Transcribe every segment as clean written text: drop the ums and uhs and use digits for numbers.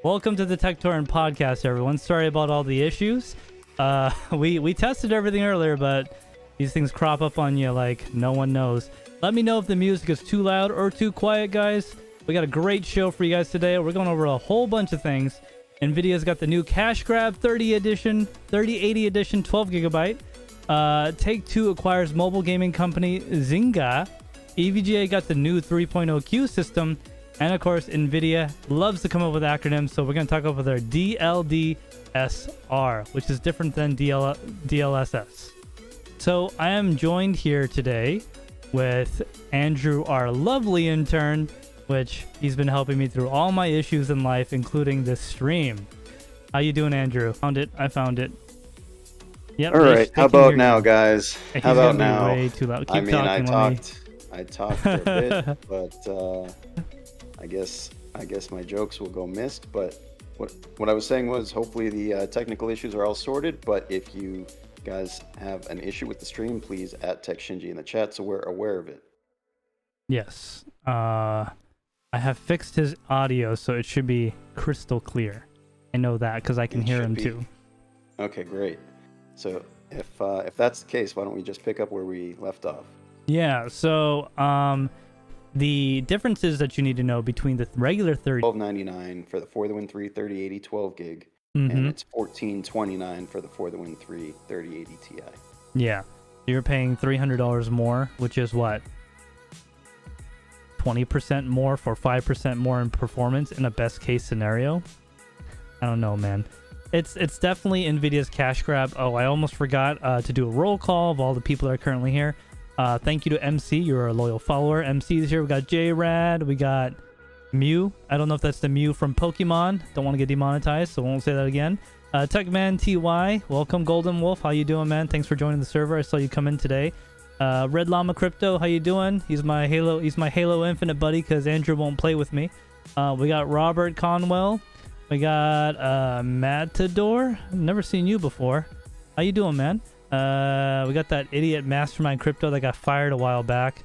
Welcome to the Tek Torrent Podcast, everyone. Sorry about all the issues. We tested everything earlier, but these things crop up on you like no one knows. Let me know if the music is too loud or too quiet, guys. We got a great show for you guys today. We're going over a whole bunch of things. Nvidia's got the new Cash Grab 3080 edition, 12 gigabyte. TakeTwo acquires mobile gaming company Zynga. EVGA got the new 3.0Q system. And of course, Nvidia loves to come up with acronyms, so we're going to talk about their DLDSR, which is different than DLSS. So I am joined here today with Andrew, our lovely intern, which he's been helping me through all my issues in life, including this stream. How you doing, Andrew? I found it. Yep. All right. How about now, guys? He's How about gonna be now? way too loud. Keep talking, I talked for a bit, but I guess my jokes will go missed. But what I was saying was, hopefully the technical issues are all sorted. But if you guys have an issue with the stream, please at TekShinji in the chat so we're aware of it. Yes. I have fixed his audio, so it should be crystal clear. I know that because I can hear him too. Okay, great. So if that's the case, why don't we just pick up where we left off? Yeah. So the differences that you need to know between the regular $12.99 for the For the Win 3 3080 12 gig, and it's $14.29 for the For the Win 3 3080 Ti. Yeah, you're paying $300 more, which is what, 20% more for 5% more in performance in a best case scenario. I don't know, man. It's definitely Nvidia's cash grab. Oh, I almost forgot to do a roll call of all the people that are currently here. Thank you to MC. You're a loyal follower. MC is here. We got J-Rad. We got Mew. I don't know if that's the Mew from Pokemon. Don't want to get demonetized, so won't say that again. Techman TY. Welcome, Golden Wolf. How you doing, man? Thanks for joining the server. I saw you come in today. Red Llama Crypto. How you doing? He's my Halo Infinite buddy because Andrew won't play with me. We got Robert Conwell. We got Matador. Never seen you before. How you doing, man? We got that idiot Mastermind Crypto that got fired a while back.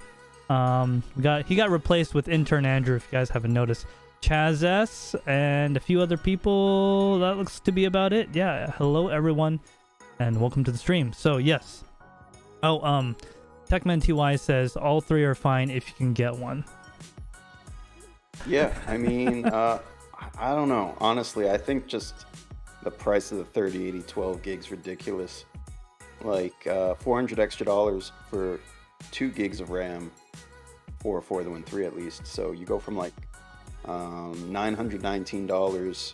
He got replaced with intern Andrew, if you guys haven't noticed. Chaz S and a few other people. That looks to be about it. Yeah, hello everyone and welcome to the stream. So yes. Oh, Techman TY says all three are fine if you can get one. Yeah, I mean, I don't know. Honestly, I think just the price of the 3080 12 gigs ridiculous. Like $400 extra for 2 gigs of RAM for the Win 3 at least. So you go from like $919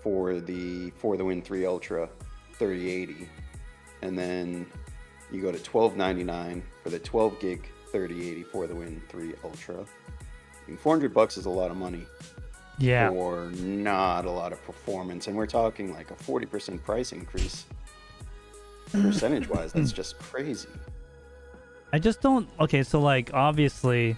for the Win 3 Ultra 3080, and then you go to $1299 for the 12 gig 3080 for the Win 3 Ultra. I mean, $400 is a lot of money. Yeah. For not a lot of performance, and we're talking like a 40% price increase. Percentage-wise, that's just crazy. I just don't. Okay, so like obviously,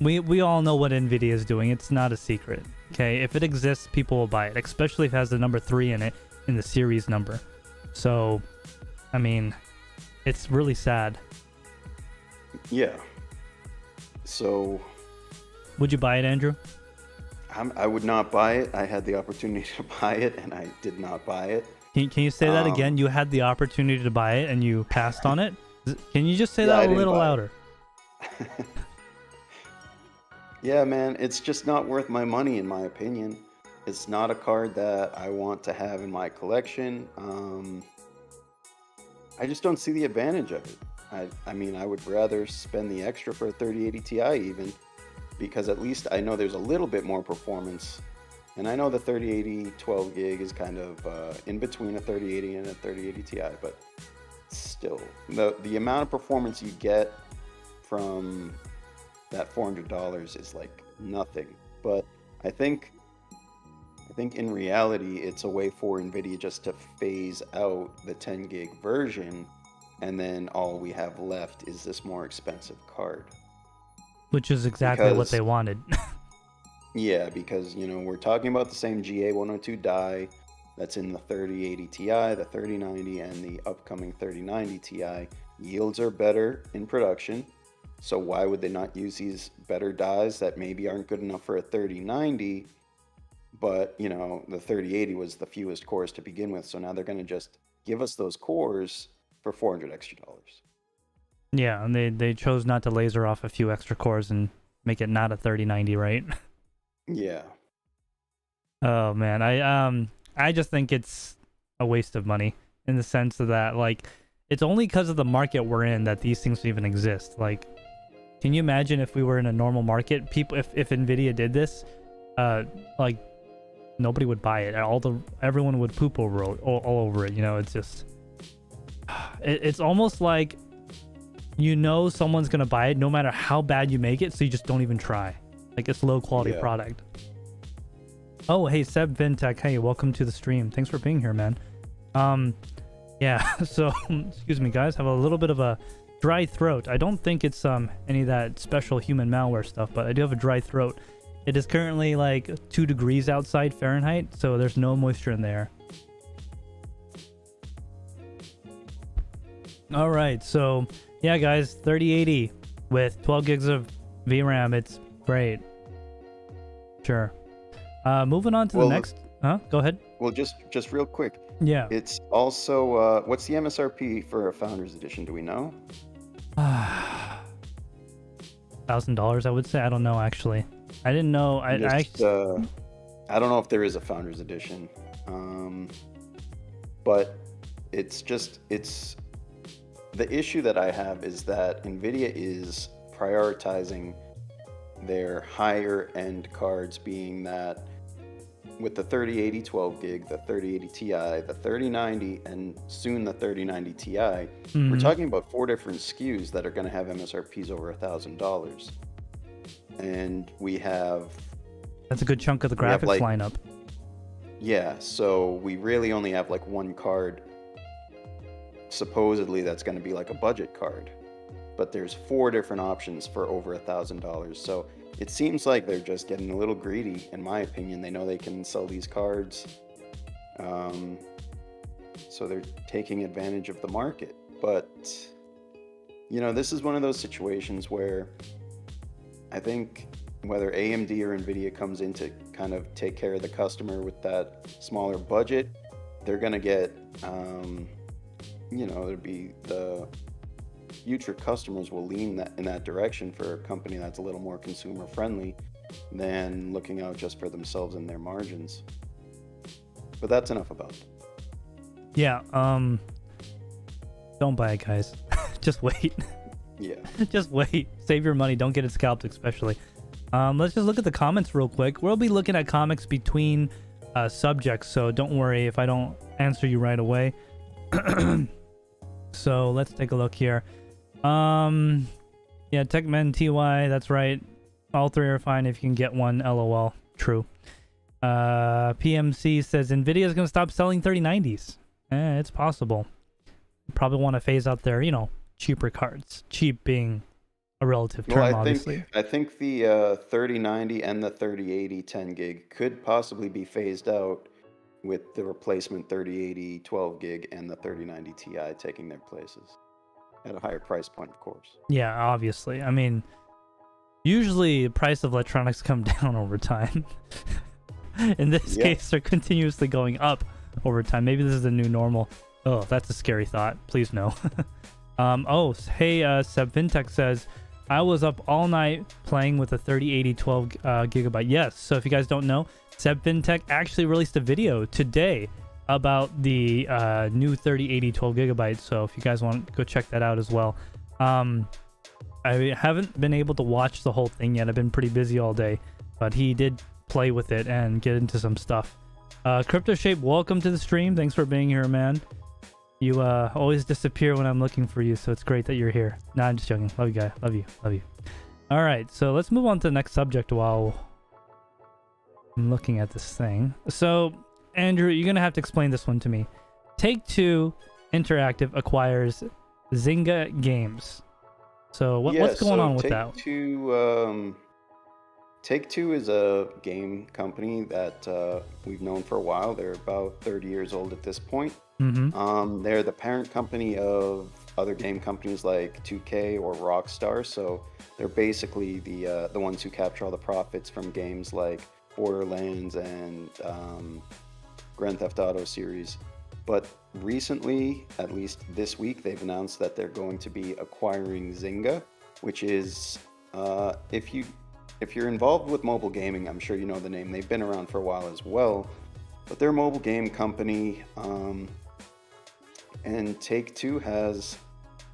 we all know what Nvidia is doing. It's not a secret. Okay, if it exists, people will buy it, especially if it has the number 3 in it in the series number. So, I mean, it's really sad. Yeah. So, would you buy it, Andrew? I would not buy it. I had the opportunity to buy it, and I did not buy it. Can you say that again? You had the opportunity to buy it and you passed on it? Can you just say that a little louder? Yeah, man, it's just not worth my money in my opinion. It's not a card that I want to have in my collection. I just don't see the advantage of it. I mean, I would rather spend the extra for a 3080 Ti even, because at least I know there's a little bit more performance. And I know the 3080 12 gig is kind of in between a 3080 and a 3080 Ti, but still, the amount of performance you get from that $400 is like nothing. But I think in reality, it's a way for Nvidia just to phase out the 10 gig version, and then all we have left is this more expensive card. Which is exactly what they wanted. Yeah, because, you know, we're talking about the same GA102 die that's in the 3080 Ti, the 3090, and the upcoming 3090 Ti. Yields are better in production, so why would they not use these better dies that maybe aren't good enough for a 3090, but you know, the 3080 was the fewest cores to begin with, so now they're going to just give us those cores for $400 extra. Yeah, and they chose not to laser off a few extra cores and make it not a 3090, right? Yeah. Oh man, I just think it's a waste of money in the sense of that, like, it's only because of the market we're in that these things even exist. Like, can you imagine if we were in a normal market, people, if Nvidia did this, like, nobody would buy it. Everyone would poop over all over it. You know, it's just, it's almost like, you know, someone's gonna buy it no matter how bad you make it, so you just don't even try. Like, it's low quality product. Oh, hey, Seb Vintech, hey, welcome to the stream. Thanks for being here, man. Yeah, so, excuse me, guys, have a little bit of a dry throat. I don't think it's any of that special human malware stuff, but I do have a dry throat. It is currently like 2 degrees outside Fahrenheit, so there's no moisture in the air. All right, so yeah, guys, 3080 with 12 gigs of VRAM. It's great. Sure. Moving on to the next. Go ahead. Well, just real quick. Yeah. It's also what's the MSRP for a Founders Edition? Do we know? $1,000, I would say. I don't know, actually. I didn't know. I don't know if there is a Founders Edition, but it's the issue that I have is that Nvidia is prioritizing their higher end cards, being that with the 3080 12 gig, the 3080 Ti, the 3090, and soon the 3090 Ti, we're talking about 4 different SKUs that are going to have MSRPs over $1,000. And we have... That's a good chunk of the graphics lineup. Yeah, so we really only have like one card, supposedly, that's going to be like a budget card. But there's 4 different options for over $1,000. So it seems like they're just getting a little greedy, in my opinion. They know they can sell these cards. So they're taking advantage of the market. But, you know, this is one of those situations where I think whether AMD or Nvidia comes in to kind of take care of the customer with that smaller budget, they're going to get, you know, there'd be the future customers will lean in that direction for a company that's a little more consumer friendly than looking out just for themselves and their margins. But that's enough about it. Yeah, don't buy it, guys. Just wait. Yeah. Just wait. Save your money. Don't get it scalped, especially. Let's just look at the comments real quick. We'll be looking at comics between subjects, so don't worry if I don't answer you right away. So let's take a look here. Yeah, Techmen TY, that's right. All 3 are fine if you can get one. LOL. True. PMC says Nvidia is going to stop selling 3090s. It's possible. Probably want to phase out their, you know, cheaper cards. Cheap being a relative term, obviously. I think the 3090 and the 3080 10 gig could possibly be phased out with the replacement 3080 12 gig and the 3090 Ti taking their places at a higher price point, of course. Yeah, obviously. I mean, usually the price of electronics come down over time. In this case, they're continuously going up over time. Maybe this is the new normal. Oh, that's a scary thought. Please no. Oh, hey, Seb Fintech says, I was up all night playing with a 3080 12 gigabyte. Yes, so if you guys don't know, Seb Fintech actually released a video today about the new 3080 12 gigabytes. So if you guys want, go check that out as well. I haven't been able to watch the whole thing yet. I've been pretty busy all day, but he did play with it and get into some stuff. Crypto Shape, welcome to the stream. Thanks for being here, man. You always disappear when I'm looking for you, so it's great that you're here. Nah, I'm just joking. Love you, guy. Love you. Love you. All right, so let's move on to the next subject while I'm looking at this thing. So, Andrew, you're going to have to explain this one to me. Take-Two Interactive acquires Zynga Games. So, what's going on with that? Take-Two is a game company that we've known for a while. They're about 30 years old at this point. Mm-hmm. They're the parent company of other game companies like 2K or Rockstar. So they're basically the ones who capture all the profits from games like Borderlands and Grand Theft Auto series. But recently, at least this week, they've announced that they're going to be acquiring Zynga, which is if you're involved with mobile gaming, I'm sure you know the name. They've been around for a while as well, but they're a mobile game company. And Take-Two has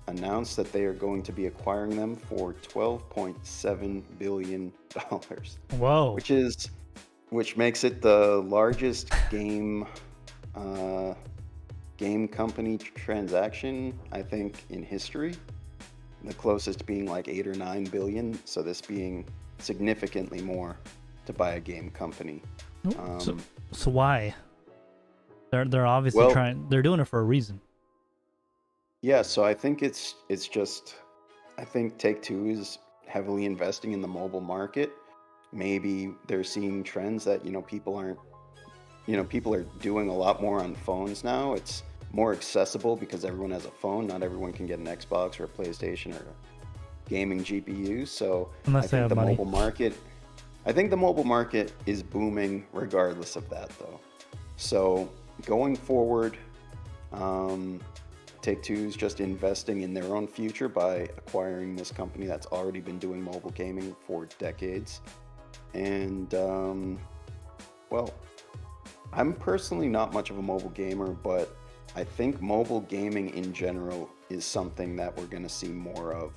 announced that they are going to be acquiring them for $12.7 billion. Whoa. Which makes it the largest game company transaction, I think, in history. The closest being like 8 or 9 billion. So this being significantly more to buy a game company. So why? They're obviously trying. They're doing it for a reason. Yeah, so I think I think Take-Two is heavily investing in the mobile market. Maybe they're seeing trends that, people are doing a lot more on phones now. It's more accessible because everyone has a phone. Not everyone can get an Xbox or a PlayStation or a gaming GPU. So Unless they have money. I think the mobile market is booming regardless of that, though. So going forward, Take-Two is just investing in their own future by acquiring this company that's already been doing mobile gaming for decades. And, well, I'm personally not much of a mobile gamer, but I think mobile gaming in general is something that we're going to see more of,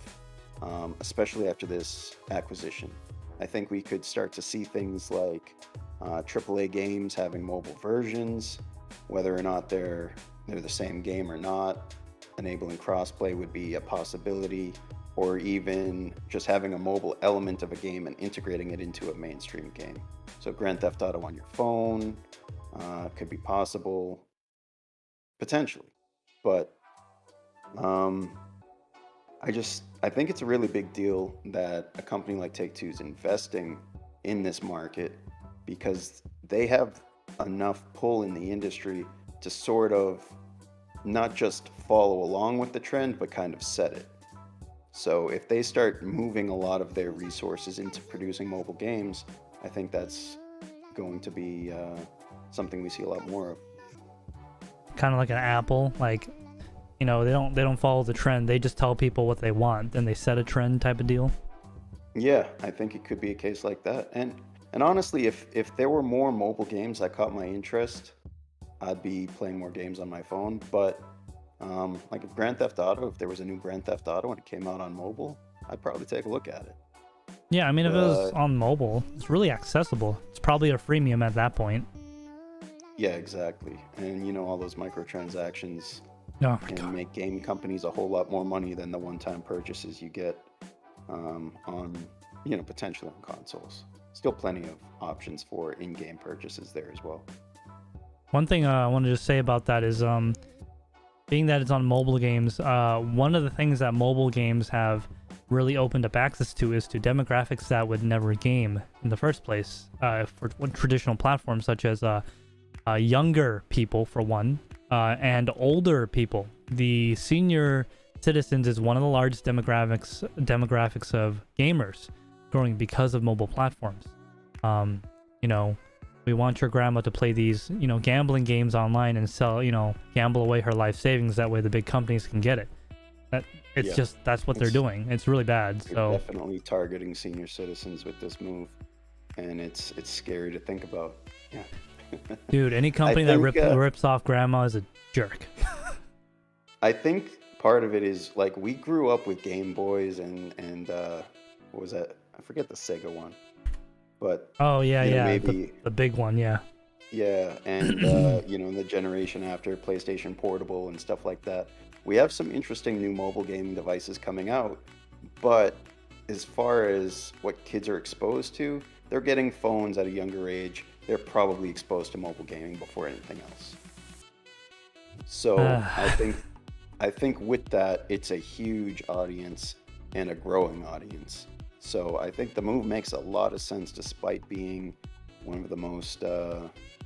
especially after this acquisition. I think we could start to see things like AAA games having mobile versions, whether or not they're the same game or not. Enabling crossplay would be a possibility, or even just having a mobile element of a game and integrating it into a mainstream game. So Grand Theft Auto on your phone could be possible, potentially. But I think it's a really big deal that a company like Take-Two is investing in this market, because they have enough pull in the industry to sort of not just follow along with the trend, but kind of set it. So if they start moving a lot of their resources into producing mobile games, I think that's going to be something we see a lot more of. Kind of like an Apple, like, they don't follow the trend. They just tell people what they want, then they set a trend type of deal. Yeah, I think it could be a case like that. And honestly, if there were more mobile games that caught my interest, I'd be playing more games on my phone. But like a Grand Theft Auto, if there was a new Grand Theft Auto and it came out on mobile, I'd probably take a look at it. Yeah, I mean, if it was on mobile, it's really accessible. It's probably a freemium at that point. Yeah, exactly. And all those microtransactions can make game companies a whole lot more money than the one-time purchases you get on, potentially on consoles. Still plenty of options for in-game purchases there as well. One thing I wanted to say about that is, being that it's on mobile games, one of the things that mobile games have really opened up access to is to demographics that would never game in the first place, for traditional platforms such as younger people, for one, and older people. The senior citizens is one of the largest demographics of gamers growing because of mobile platforms. We want your grandma to play these, gambling games online and sell, gamble away her life savings. That way the big companies can get it. That's what they're doing. It's really bad. So definitely targeting senior citizens with this move, and it's scary to think about. Yeah. Dude, any company that rips off grandma is a jerk. I think part of it is, like, we grew up with Game Boys and what was that? I forget the Sega one. But maybe the big one, yeah. Yeah, and the generation after, PlayStation Portable and stuff like that. We have some interesting new mobile gaming devices coming out, but as far as what kids are exposed to, they're getting phones at a younger age. They're probably exposed to mobile gaming before anything else. So I think with that, it's a huge audience and a growing audience. So I think the move makes a lot of sense, despite being one of the most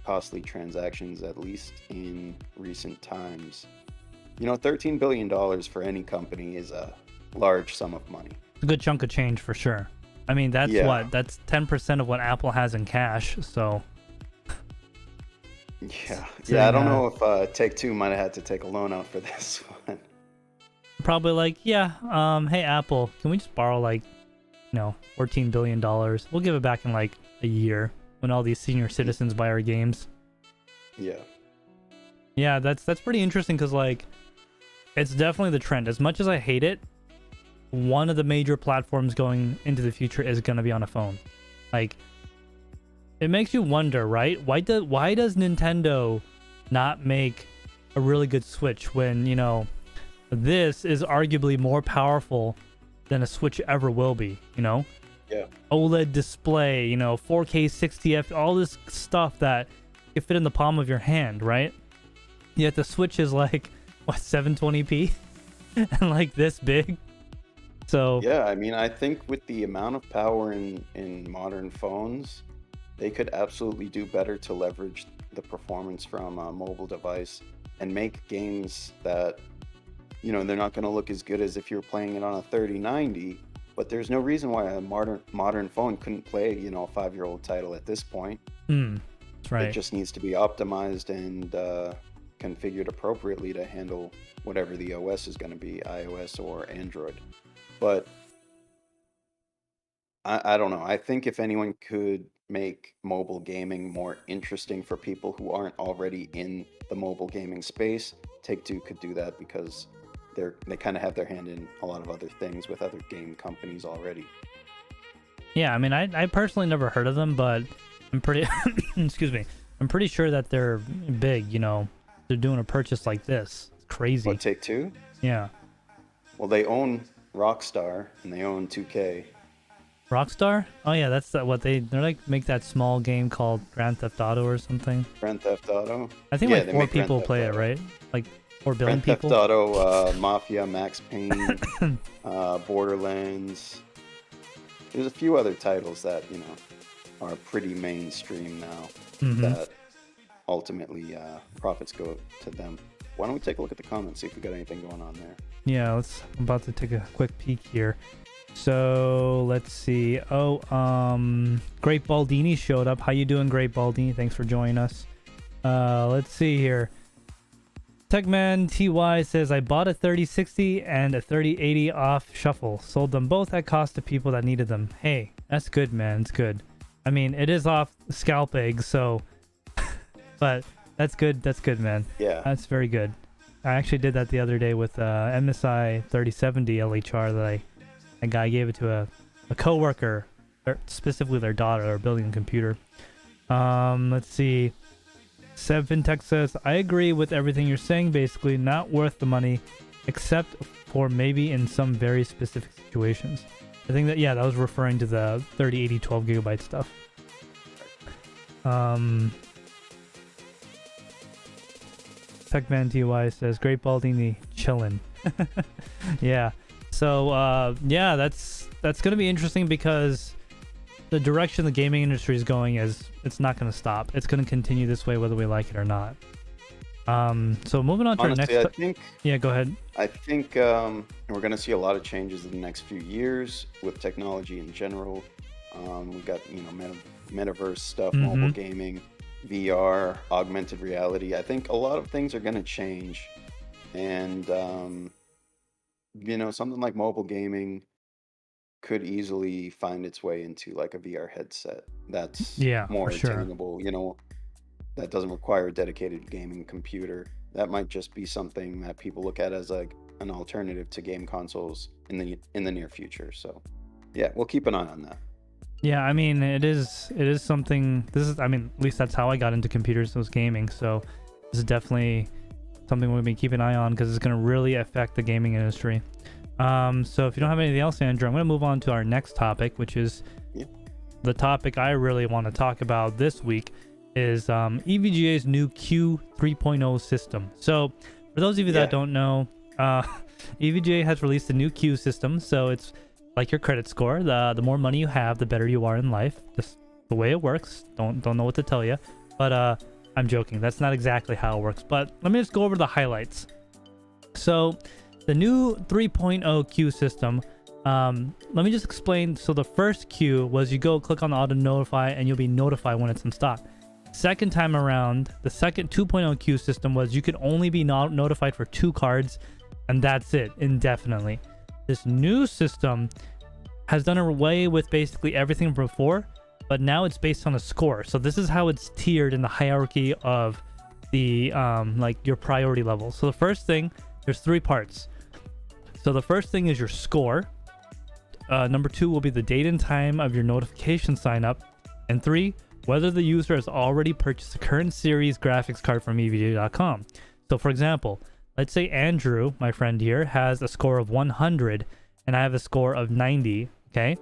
costly transactions, at least in recent times. $13 billion for any company is a large sum of money. It's a good chunk of change for sure. I mean, that's Yeah. what? That's 10% of what Apple has in cash. So Yeah. So, Yeah, I don't know if Take-Two might have had to take a loan out for this one. probably like, yeah, hey Apple, can we just borrow like, $14 billion? We'll give it back in like a year when all these senior citizens buy our games. Yeah. Yeah, that's pretty interesting because like, it's definitely the trend. As much as I hate it, one of the major platforms going into the future is going to be on a phone. Like, it makes you wonder, right? Why does Nintendo not make a really good Switch when, this is arguably more powerful than a Switch ever will be, Yeah. OLED display, 4K 60F, all this stuff that you fit in the palm of your hand, right? Yet the Switch is like, what, 720p? And like this big? So Yeah, I mean, I think with the amount of power in modern phones, they could absolutely do better to leverage the performance from a mobile device and make games that, they're not going to look as good as if you're playing it on a 3090, but there's no reason why a modern phone couldn't play, a 5-year-old title at this point. that's right. It just needs to be optimized and configured appropriately to handle whatever the OS is going to be, iOS or Android. But I don't know. I think if anyone could make mobile gaming more interesting for people who aren't already in the mobile gaming space, Take-Two could do that because they kind of have their hand in a lot of other things with other game companies already. Yeah, I mean, I personally never heard of them, but I'm pretty, excuse me, I'm pretty sure that they're big, they're doing a purchase like this. It's crazy. What, Take-Two? Yeah. Well, they own Rockstar and they own 2K. Rockstar? Oh yeah, that's what they're like, make that small game called Grand Theft Auto or something. Grand Theft Auto? I think Yeah, like they 4 make Grand people Theft play Auto. it, right? Like 4 billion Grand Theft people. Auto, Mafia, Max Payne, Borderlands. There's a few other titles that, are pretty mainstream now that ultimately profits go to them. Why don't we take a look at the comments, see if we got anything going on there. Yeah, I'm about to take a quick peek here. So let's see. Oh, Great Baldini showed up. How you doing, Great Baldini? Thanks for joining us. Let's see here. Techman TY says, I bought a 3060 and a 3080 off Shuffle. Sold them both at cost to people that needed them. Hey, that's good, man. It's good. I mean, it is off scalp eggs, so... but that's good. That's good, man. Yeah. That's very good. I actually did that the other day with MSI 3070 LHR that a guy gave it to a coworker, or specifically their daughter, or building a computer. Let's see. Sevintech says, I agree with everything you're saying, basically not worth the money, except for maybe in some very specific situations. I think that, yeah, that was referring to the 3080 12 gigabyte stuff. Techman TY says, Great Baldini, chillin'. Yeah. So, yeah, that's going to be interesting because the direction the gaming industry is going is it's not going to stop. It's going to continue this way whether we like it or not. So moving on to Honestly, our next... Yeah, go ahead. I think we're going to see a lot of changes in the next few years with technology in general. We've got, metaverse stuff, mobile gaming, VR, augmented reality. I think a lot of things are going to change. And, something like mobile gaming could easily find its way into like a VR headset that's more attainable, that doesn't require a dedicated gaming computer. That might just be something that people look at as like an alternative to game consoles in the near future. So yeah, we'll keep an eye on that. Yeah, I mean, it is something. At least that's how I got into computers, was gaming. So this is definitely something we'll be keeping an eye on because it's going to really affect the gaming industry. So if you don't have anything else, Andrew, I'm going to move on to our next topic, which is the topic I really want to talk about this week is EVGA's new Q 3.0 system. So for those of you that don't know, EVGA has released a new Q system. So it's like your credit score. The more money you have, the better you are in life. Just the way it works. Don't know what to tell you. But I'm joking. That's not exactly how it works. But let me just go over the highlights. So the new 3.0 Q system Let me just explain. So the first queue was you go click on the auto notify and you'll be notified when it's in stock. Second time around, the second 2.0 queue system was you could only be notified for 2 cards, and that's it, indefinitely. This new system has done away with basically everything from before, but now it's based on a score. So this is how it's tiered in the hierarchy of the like your priority level. So the first thing, there's 3 parts. So the first thing is your score. Number 2 will be the date and time of your notification sign up, and 3, whether the user has already purchased a current series graphics card from EVGA.com. So for example, let's say Andrew, my friend here, has a score of 100 and I have a score of 90, okay?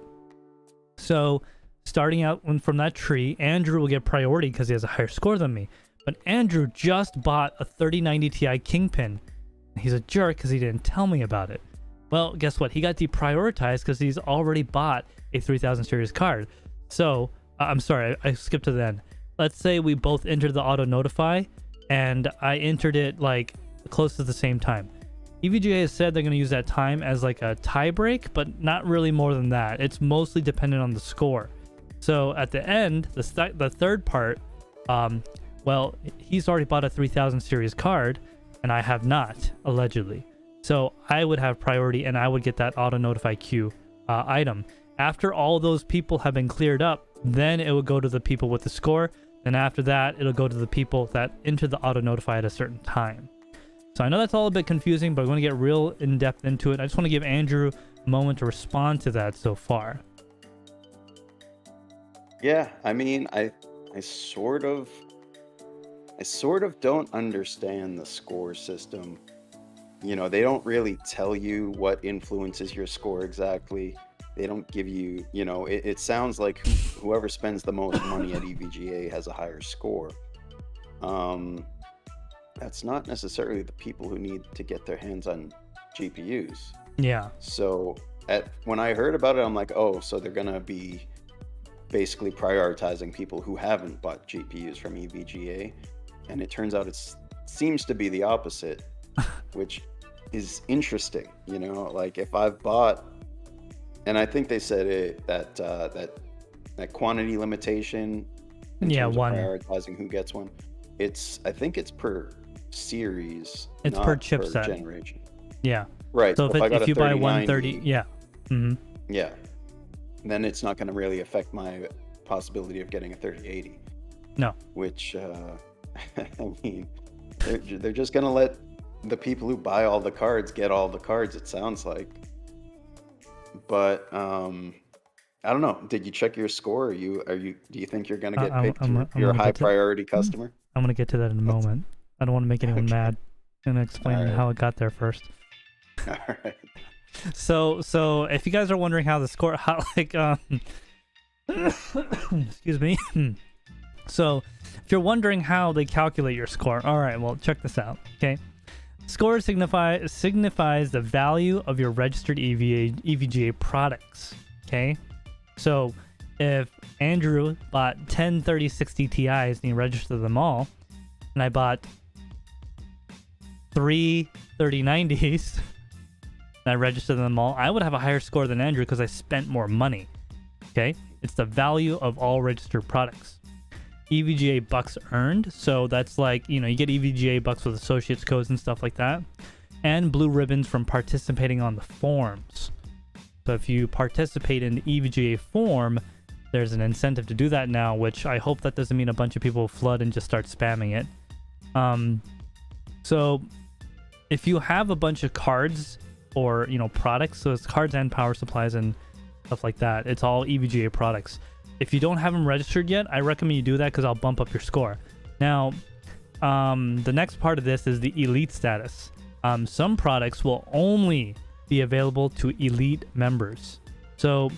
So starting out from that tree, Andrew will get priority because he has a higher score than me. But Andrew just bought a 3090 Ti Kingpin. He's a jerk because he didn't tell me about it. Well, guess what? He got deprioritized because he's already bought a 3000 series card. So, I'm sorry, I skipped to the end. Let's say we both entered the auto notify and I entered it like close to the same time. EVGA has said they're going to use that time as like a tie break, but not really more than that. It's mostly dependent on the score. So at the end, the third part, well, he's already bought a 3000 series card and I have not, allegedly. So I would have priority and I would get that auto notify queue item. After all those people have been cleared up, then it will go to the people with the score. And after that, it'll go to the people that enter the auto notify at a certain time. So I know that's all a bit confusing, but I'm going to get real in depth into it. I just want to give Andrew a moment to respond to that so far. Yeah, I mean, I sort of don't understand the score system. You know, they don't really tell you what influences your score exactly. They don't give you, you know, it sounds like whoever spends the most money at EVGA has a higher score. That's not necessarily the people who need to get their hands on GPUs. Yeah. So when I heard about it, I'm like, oh, so they're going to be basically prioritizing people who haven't bought GPUs from EVGA. And it turns out it seems to be the opposite, which is interesting. You know, like if I've bought, and I think they said that quantity limitation. Yeah, one. Prioritizing who gets one. I think it's per series. It's not per chipset. Generation. Yeah. Right. So if you buy 130, yeah. Mm-hmm. Yeah. Then it's not going to really affect my possibility of getting a 3080. No. Which, I mean, they're just going to let the people who buy all the cards get all the cards, it sounds like. But I don't know. Did you check your score? Do you think you're going to get picked? You're a high priority customer? I'm going to get to that in a moment. I don't want to make anyone mad. I'm going to explain how it got there first. All right. So if you guys are wondering how the score, excuse me. So if you're wondering how they calculate your score, all right, well, check this out. Okay. Score signifies the value of your registered EVGA products. Okay. So if Andrew bought 10 3060 Ti's and he registered them all, and I bought 3 3090s and I registered them all, I would have a higher score than Andrew because I spent more money. Okay? It's the value of all registered products. EVGA bucks earned, so that's like, you know, you get EVGA bucks with associates codes and stuff like that, and blue ribbons from participating on the forums. So if you participate in the EVGA forum, there's an incentive to do that now, which I hope that doesn't mean a bunch of people flood and just start spamming it. So if you have a bunch of cards or, you know, products, so it's cards and power supplies and stuff like that, it's all EVGA products. If you don't have them registered yet, I recommend you do that because I'll bump up your score. Now, the next part of this is the elite status. Some products will only be available to elite members. So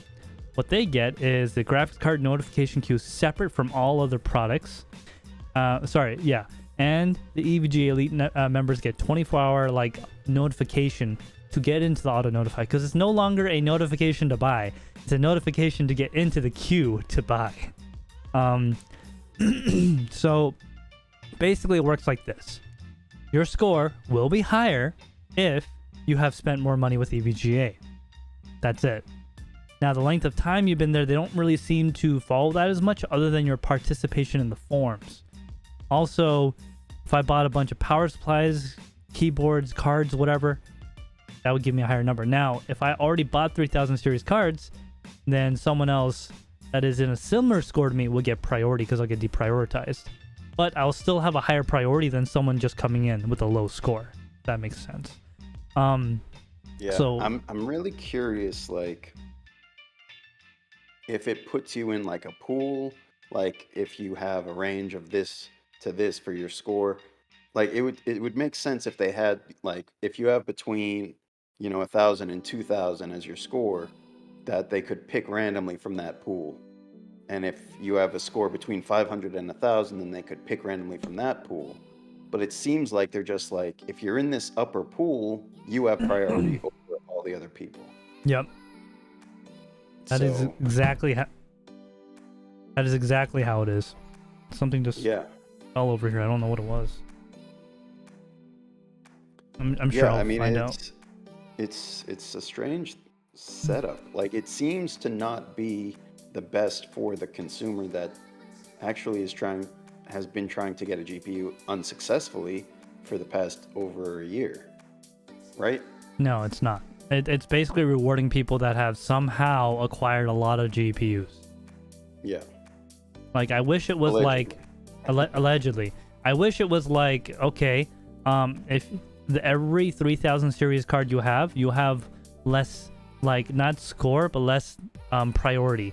what they get is the graphics card notification queue separate from all other products. And the EVGA elite members get 24-hour like notification to get into the auto notify, because it's no longer a notification to buy. It's a notification to get into the queue to buy. So basically it works like this. Your score will be higher if you have spent more money with EVGA. That's it. Now, the length of time you've been there, they don't really seem to follow that as much other than your participation in the forums. Also, if I bought a bunch of power supplies, keyboards, cards, whatever, that would give me a higher number. Now, if I already bought 3000 series cards, then someone else that is in a similar score to me will get priority because I'll get deprioritized. But I'll still have a higher priority than someone just coming in with a low score. If that makes sense. Yeah, so I'm really curious, like, if it puts you in like a pool, like if you have a range of this to this for your score, like it would make sense if they had, like, if you have between 1,000 and 2,000 as your score, that they could pick randomly from that pool. And if you have a score between 500 and 1,000, then they could pick randomly from that pool. But it seems like they're just like, if you're in this upper pool, you have priority over all the other people. Yep. That is exactly how it is. Something just fell over here. I don't know what it was. I'm sure I'll find out. It's a strange setup. Like, it seems to not be the best for the consumer that actually has been trying to get a GPU unsuccessfully for the past over a year, right? No, it's not. It's basically rewarding people that have somehow acquired a lot of GPUs. Yeah. Like, I wish it was allegedly. I wish it was like, okay, if every 3000 series card you have less, like, not score, but less priority.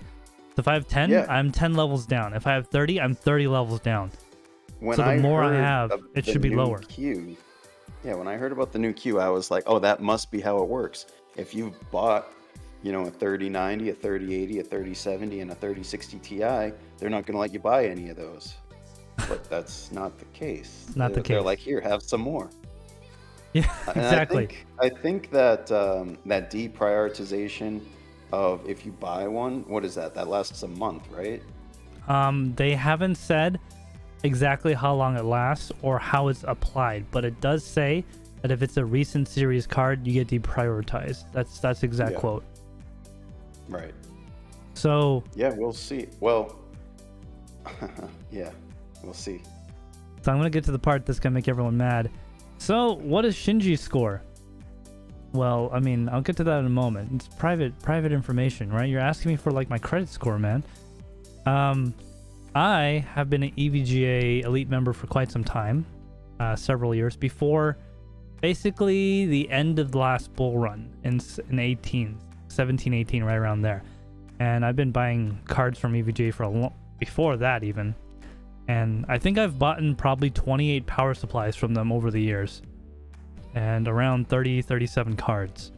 So if I have 10, I'm 10 levels down. If I have 30, I'm 30 levels down. So the more I have, it should be lower. When I heard about the new queue, I was like, oh, that must be how it works. If you bought, a 3090, a 3080, a 3070, and a 3060 Ti, they're not going to let you buy any of those. But that's not the case. They're like, here, have some more. Yeah, exactly. I think that that deprioritization of, if you buy one, what is that? That lasts a month, right? They haven't said exactly how long it lasts or how it's applied, but it does say that if it's a recent series card, you get deprioritized. That's the exact quote. Right. So we'll see. Well, we'll see. So I'm gonna get to the part that's gonna make everyone mad. So what is Shinji's score? Well, I mean, I'll get to that in a moment. It's private information, right? You're asking me for, like, my credit score, man. I have been an EVGA elite member for quite some time, several years before basically the end of the last bull run in 17, 18, right around there. And I've been buying cards from EVGA for before that even. And I think I've bought probably 28 power supplies from them over the years. And around 37 cards.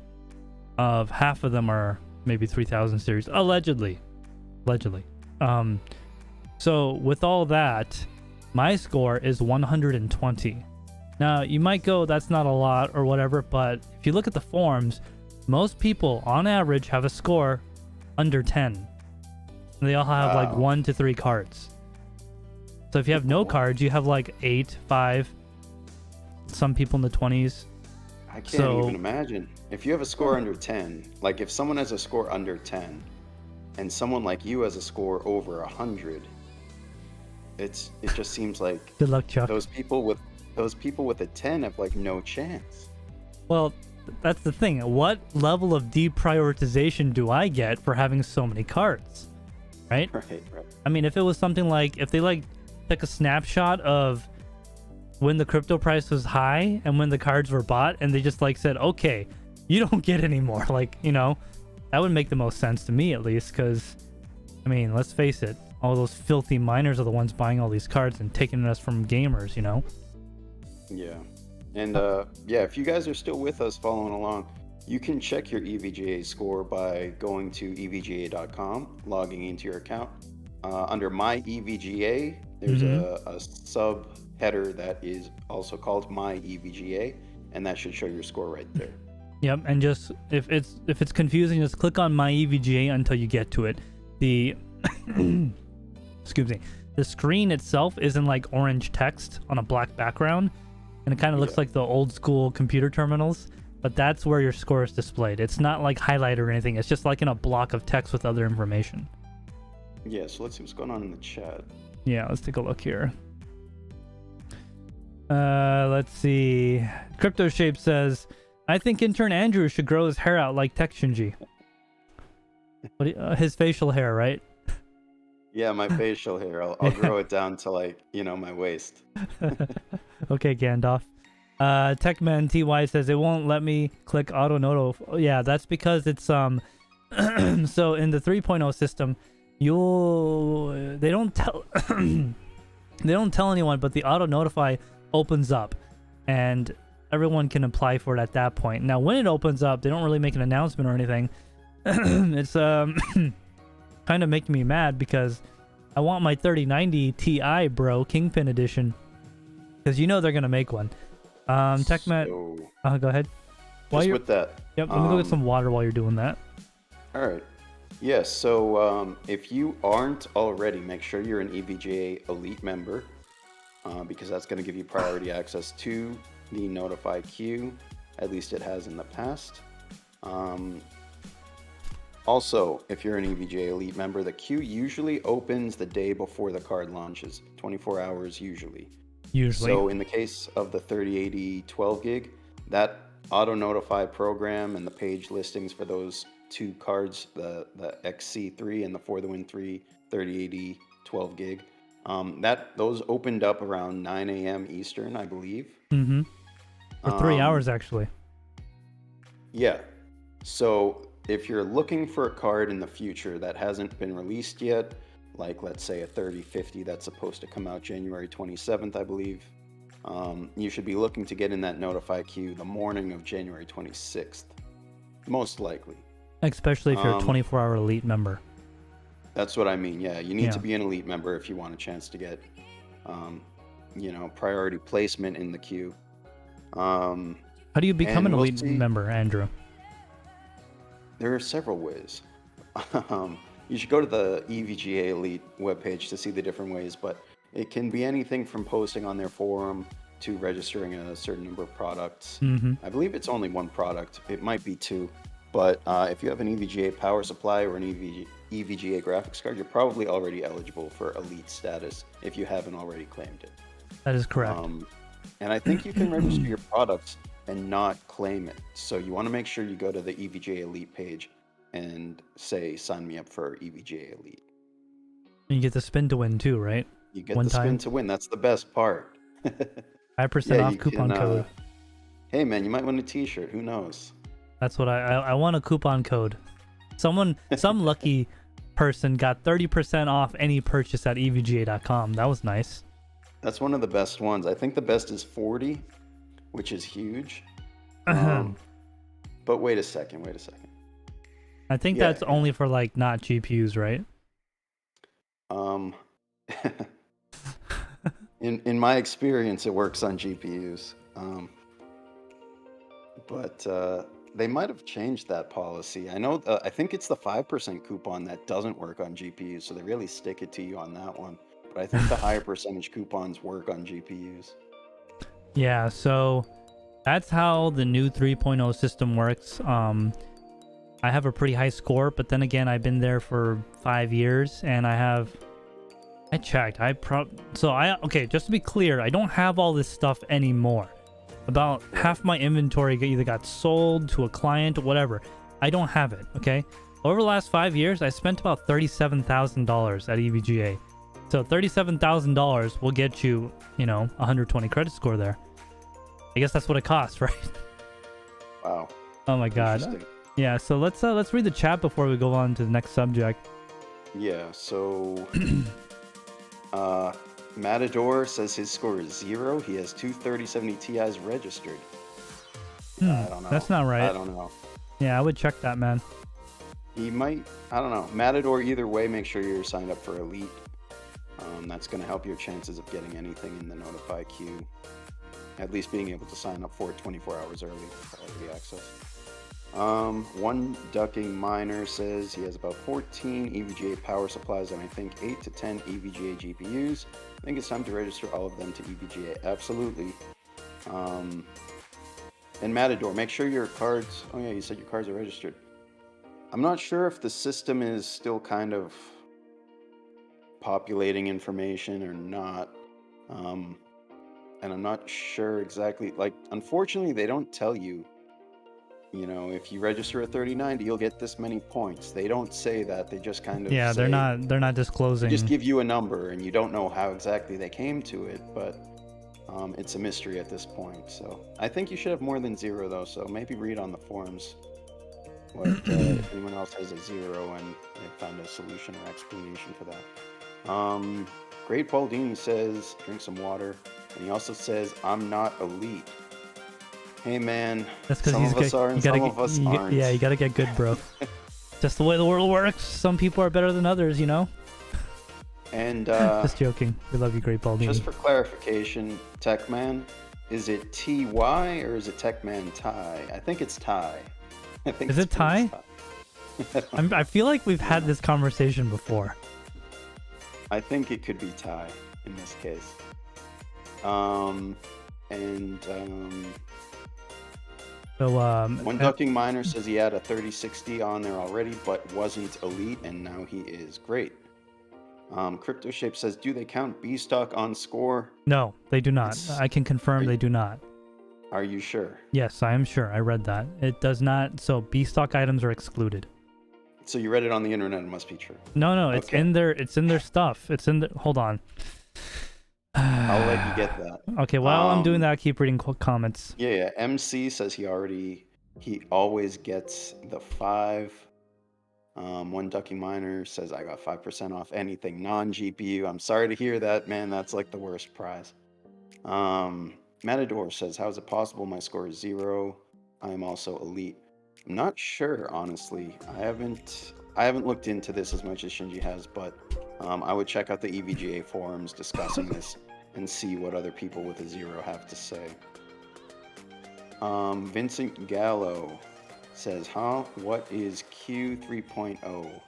Of half of them are maybe 3000 series, allegedly. So with all that, my score is 120. Now, you might go, that's not a lot or whatever, but if you look at the forums, most people on average have a score under 10. And they all have like 1 to 3 cards. So if you have no cards, you have like 8, 5, some people in the 20s. I can't even imagine. If you have a score under 10, like if someone has a score under 10 and someone like you has a score over 100, it just seems like good luck, Chuck. Those people with a 10 have like no chance. Well, that's the thing. What level of deprioritization do I get for having so many cards? Right? Right. I mean, if it was something like, if they like took a snapshot of when the crypto price was high and when the cards were bought, and they just like said, okay, you don't get any more, like, that would make the most sense to me, at least, because, I mean, let's face it, all those filthy miners are the ones buying all these cards and taking us from gamers, Yeah. And if you guys are still with us following along, you can check your EVGA score by going to evga.com, logging into your account. Under My EVGA, there's a sub header that is also called My EVGA, and that should show your score right there. Yep, and just if it's confusing, just click on My EVGA until you get to it. The excuse me, the screen itself is in like orange text on a black background, and it kind of looks like the old school computer terminals. but that's where your score is displayed. It's not like highlighted or anything. It's just like in a block of text with other information. Yeah, so let's see what's going on in the chat. Yeah, let's take a look here. Let's see. Crypto Shape says, I think intern Andrew should grow his hair out like TekShinji. His facial hair, right? Yeah, my facial hair. I'll grow it down to like, my waist. Okay, Gandalf. Techman TY says it won't let me click auto noto. Yeah, that's because it's so in the 3.0 system, they don't tell they don't tell anyone, but the auto notify opens up and everyone can apply for it at that point. Now when it opens up, they don't really make an announcement or anything. It's kind of making me mad because I want my 3090 Ti, bro, Kingpin edition, because they're gonna make one. Techman, go ahead. Just with that. Yep, let me go get some water while you're doing that. All right. Yes, so if you aren't already, make sure you're an EVGA Elite member, because that's going to give you priority access to the notify queue. At least it has in the past. Also, if you're an EVGA Elite member, the queue usually opens the day before the card launches, 24 hours usually. So in the case of the 3080 12 gig, that auto notify program and the page listings for those two cards, the XC3 and the For the Win 3 3080 12 gig, those opened up around 9 a.m. Eastern, I believe. Mm-hmm. For 3 hours, actually. Yeah. So if you're looking for a card in the future that hasn't been released yet, like let's say a 3050 that's supposed to come out January 27th, I believe, you should be looking to get in that notify queue the morning of January 26th, most likely. Especially if you're a 24-hour Elite member. That's what I mean. Yeah, you need to be an Elite member if you want a chance to get, priority placement in the queue. How do you become an Elite member, Andrew? There are several ways. You should go to the EVGA Elite webpage to see the different ways, but it can be anything from posting on their forum to registering a certain number of products. Mm-hmm. I believe it's only one product. It might be two. But if you have an EVGA power supply or an EVGA graphics card, you're probably already eligible for Elite status if you haven't already claimed it. That is correct. And I think you can register your products and not claim it. So you want to make sure you go to the EVGA Elite page and say, sign me up for EVGA Elite. And you get the spin to win too, right? You get the spin to win. That's the best part. 5% off coupon code. Hey man, you might win a t-shirt. Who knows? That's what I want, a coupon code. Some lucky person got 30% off any purchase at evga.com. That was nice. That's one of the best ones. I think the best is 40, which is huge. But wait a second. I think that's only for like not GPUs, right? In my experience, it works on GPUs. But they might have changed that policy. I know. I think it's the 5% coupon that doesn't work on GPUs, so they really stick it to you on that one. But I think the higher percentage coupons work on GPUs. Yeah, so that's how the new 3.0 system works. I have a pretty high score, but then again, I've been there for 5 years, and I checked. Okay, just to be clear, I don't have all this stuff anymore. About half my inventory either got sold to a client or whatever. I don't have it, okay? Over the last 5 years, I spent about $37,000 at EVGA. So $37,000 will get you, 120 credit score there. I guess that's what it costs, right? Wow. Oh my god. Yeah, so let's read the chat before we go on to the next subject. Yeah, so Matador says his score is 0. He has two 3070 Ti's registered. I don't know. That's not right. I don't know. Yeah, I would check that, man. He might. I don't know. Matador, either way, make sure you're signed up for Elite. That's going to help your chances of getting anything in the notify queue. At least being able to sign up for it 24 hours early for priority access. One ducking miner says he has about 14 EVGA power supplies and I think 8 to 10 EVGA GPUs. I think it's time to register all of them to EVGA. Absolutely. And Matador, make sure your cards. Oh yeah, you said your cards are registered. I'm not sure if the system is still kind of populating information or not. And I'm not sure exactly. Like, unfortunately, they don't tell you. You know, if you register a 3090, you'll get this many points. They don't say that. They just kind of Yeah, say, they're not disclosing. They just give you a number, and you don't know how exactly they came to it, but it's a mystery at this point. So I think you should have more than 0, though. So maybe read on the forums what if anyone else has a 0 and they found a solution or explanation for that. Great Baldini says, drink some water. And he also says, I'm not elite. Hey man, That's because some of us are and some of us aren't. Yeah, you gotta get good, bro. Just the way the world works. Some people are better than others, you know? And just joking. We love you, Great Baldini. just for clarification, Techman, is it TY or is it Techman Ty? I think it's Ty. I think Is it Ty? I feel like we've had this conversation before. I think it could be Ty in this case. So One Ducking Miner says he had a 3060 on there already, but wasn't elite, and now he is. Great. Crypto Shape says, do they count B stock on score? No, they do not. I can confirm they do not. Are you sure? Yes, I am sure. I read that. It does not. So B stock items are excluded. So you read it on the internet. It must be true. No, it's Okay. in their. It's in their stuff. It's in the. Hold on. I'll let you get that. Okay, while I'm doing that, I'll keep reading comments. Yeah. MC says he always gets the 5. One Ducky Miner says I got 5% off anything non-GPU. I'm sorry to hear that, man. That's like the worst prize. Matador says, how is it possible my score is 0? I am also elite. I'm not sure, honestly. I haven't looked into this as much as Shinji has, but I would check out the EVGA forums discussing this and see what other people with a 0 have to say. Vincent Gallo says, what is Q 3.0?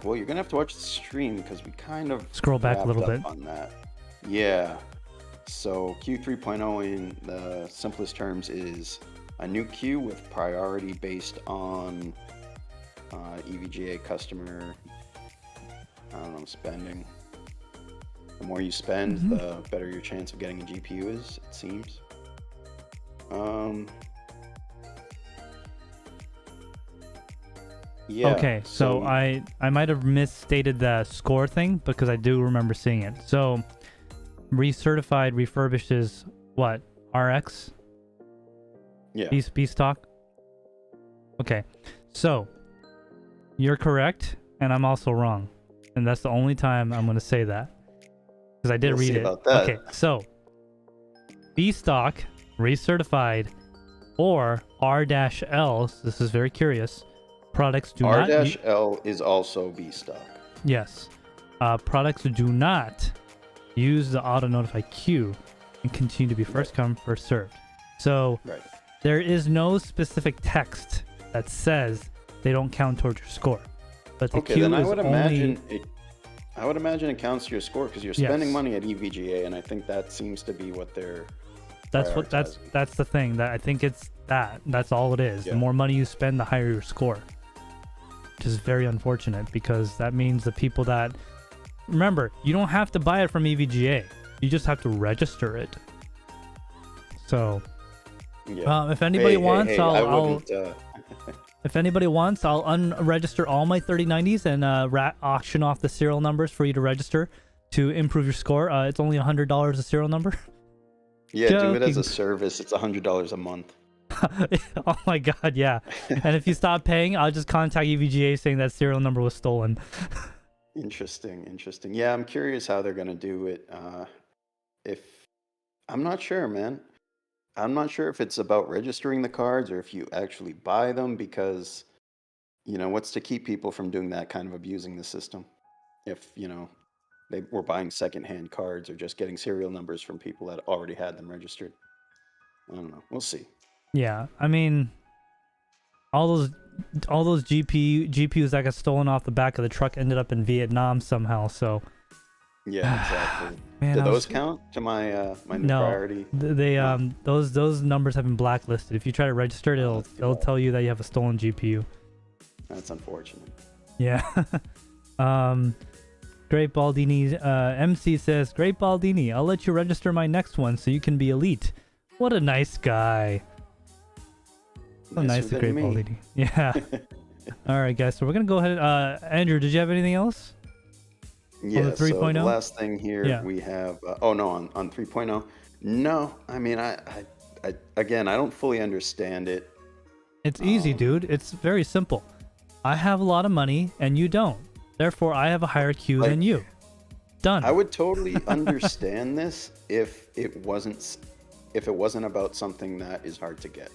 Well, you're gonna have to watch the stream because we kind of Scroll back a little wrapped bit up on that. Yeah. So Q 3.0 in the simplest terms is a new queue with priority based on EVGA customer, spending. The more you spend, the better your chance of getting a GPU is, it seems. Yeah. Okay, so I might have misstated the score thing because I do remember seeing it. So recertified refurbished is what? RX? Yeah. B stock? Okay. So you're correct and I'm also wrong. And that's the only time I'm going to say that. Because I did We'll read see it. about that. Okay, so B stock, recertified, or R-L, this is very curious, products do not... R-L is also B stock. Yes. Products do not use the auto-notify queue and continue to be first come, first served. So there is no specific text that says they don't count towards your score. But the queue then I is would only... imagine it counts to your score because you're spending money at EVGA, and I think that seems to be what they're... That's the thing. That I think it's that. That's all it is. Yeah. The more money you spend, the higher your score. Which is very unfortunate because that means the people that... Remember, you don't have to buy it from EVGA. You just have to register it. So, if anybody wants, if anybody wants, I'll unregister all my 3090s and auction off the serial numbers for you to register to improve your score. It's only $100 a serial number. Yeah, do it as a service. It's $100 a month. Oh my god, yeah. And if you stop paying, I'll just contact EVGA saying that serial number was stolen. Interesting. Yeah, I'm curious how they're going to do it. I'm not sure, man. I'm not sure if it's about registering the cards or if you actually buy them because, what's to keep people from doing that kind of abusing the system? If, they were buying secondhand cards or just getting serial numbers from people that already had them registered. I don't know. We'll see. Yeah, I mean, all those GPUs that got stolen off the back of the truck ended up in Vietnam somehow. So Yeah, exactly. Man, Do I those was count to my my new no. priority? They No. those numbers have been blacklisted. If you try to register it, Oh, that's too it'll bad. tell you that you have a stolen GPU. That's unfortunate. Yeah. Great Baldini MC says, Great Baldini, I'll let you register my next one so you can be elite. What a nice guy. So nice Nicer of Great than me. Baldini. Yeah. All right, guys. So we're gonna go ahead. Andrew, did you have anything else? Yeah, the so the 3.0? last thing here Yeah. we have, oh no, on 3.0. No, I mean, again, I don't fully understand it. It's easy, dude. It's very simple. I have a lot of money and you don't. Therefore, I have a higher queue Like, than you. Done. I would totally understand this if it wasn't about something that is hard to get.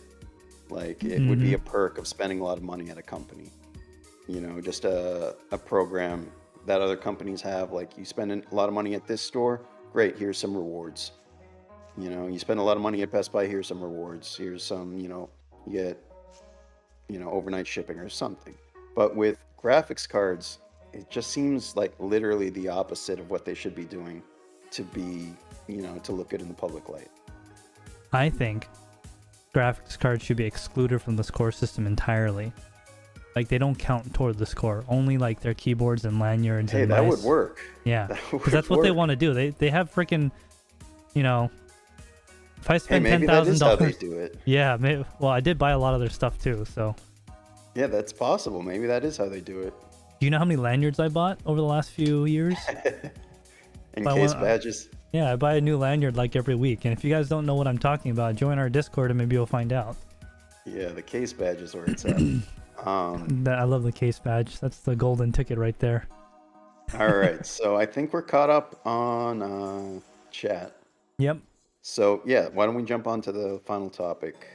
Like it would be a perk of spending a lot of money at a company. You know, just a program that other companies have. Like you spend a lot of money at this store, great, here's some rewards. You know, you spend a lot of money at Best Buy, here's some rewards. Here's some, you know, you get, you know, overnight shipping or something. But with graphics cards, it just seems like literally the opposite of what they should be doing to be, you know, to look good in the public light. I think graphics cards should be excluded from the score system entirely. Like they don't count toward the score. Only like their keyboards and lanyards. Hey, and that mice. would work. Yeah, That because would that's what they work. want to do. They have freaking, you know, if I Hey, spend maybe that is how they $10,000, do it. yeah. Well, I did buy a lot of their stuff too. So, Yeah, that's possible. Maybe that is how they do it. do you know how many lanyards I bought over the last few years? In But I case want- badges. Yeah, I buy a new lanyard like every week. And if you guys don't know what I'm talking about, join our Discord and maybe you'll find out. Yeah, the case badge is where it's at. I love the case badge. That's the golden ticket right there. All right, so I think we're caught up on chat. Yep. So yeah, why don't we jump on to the final topic?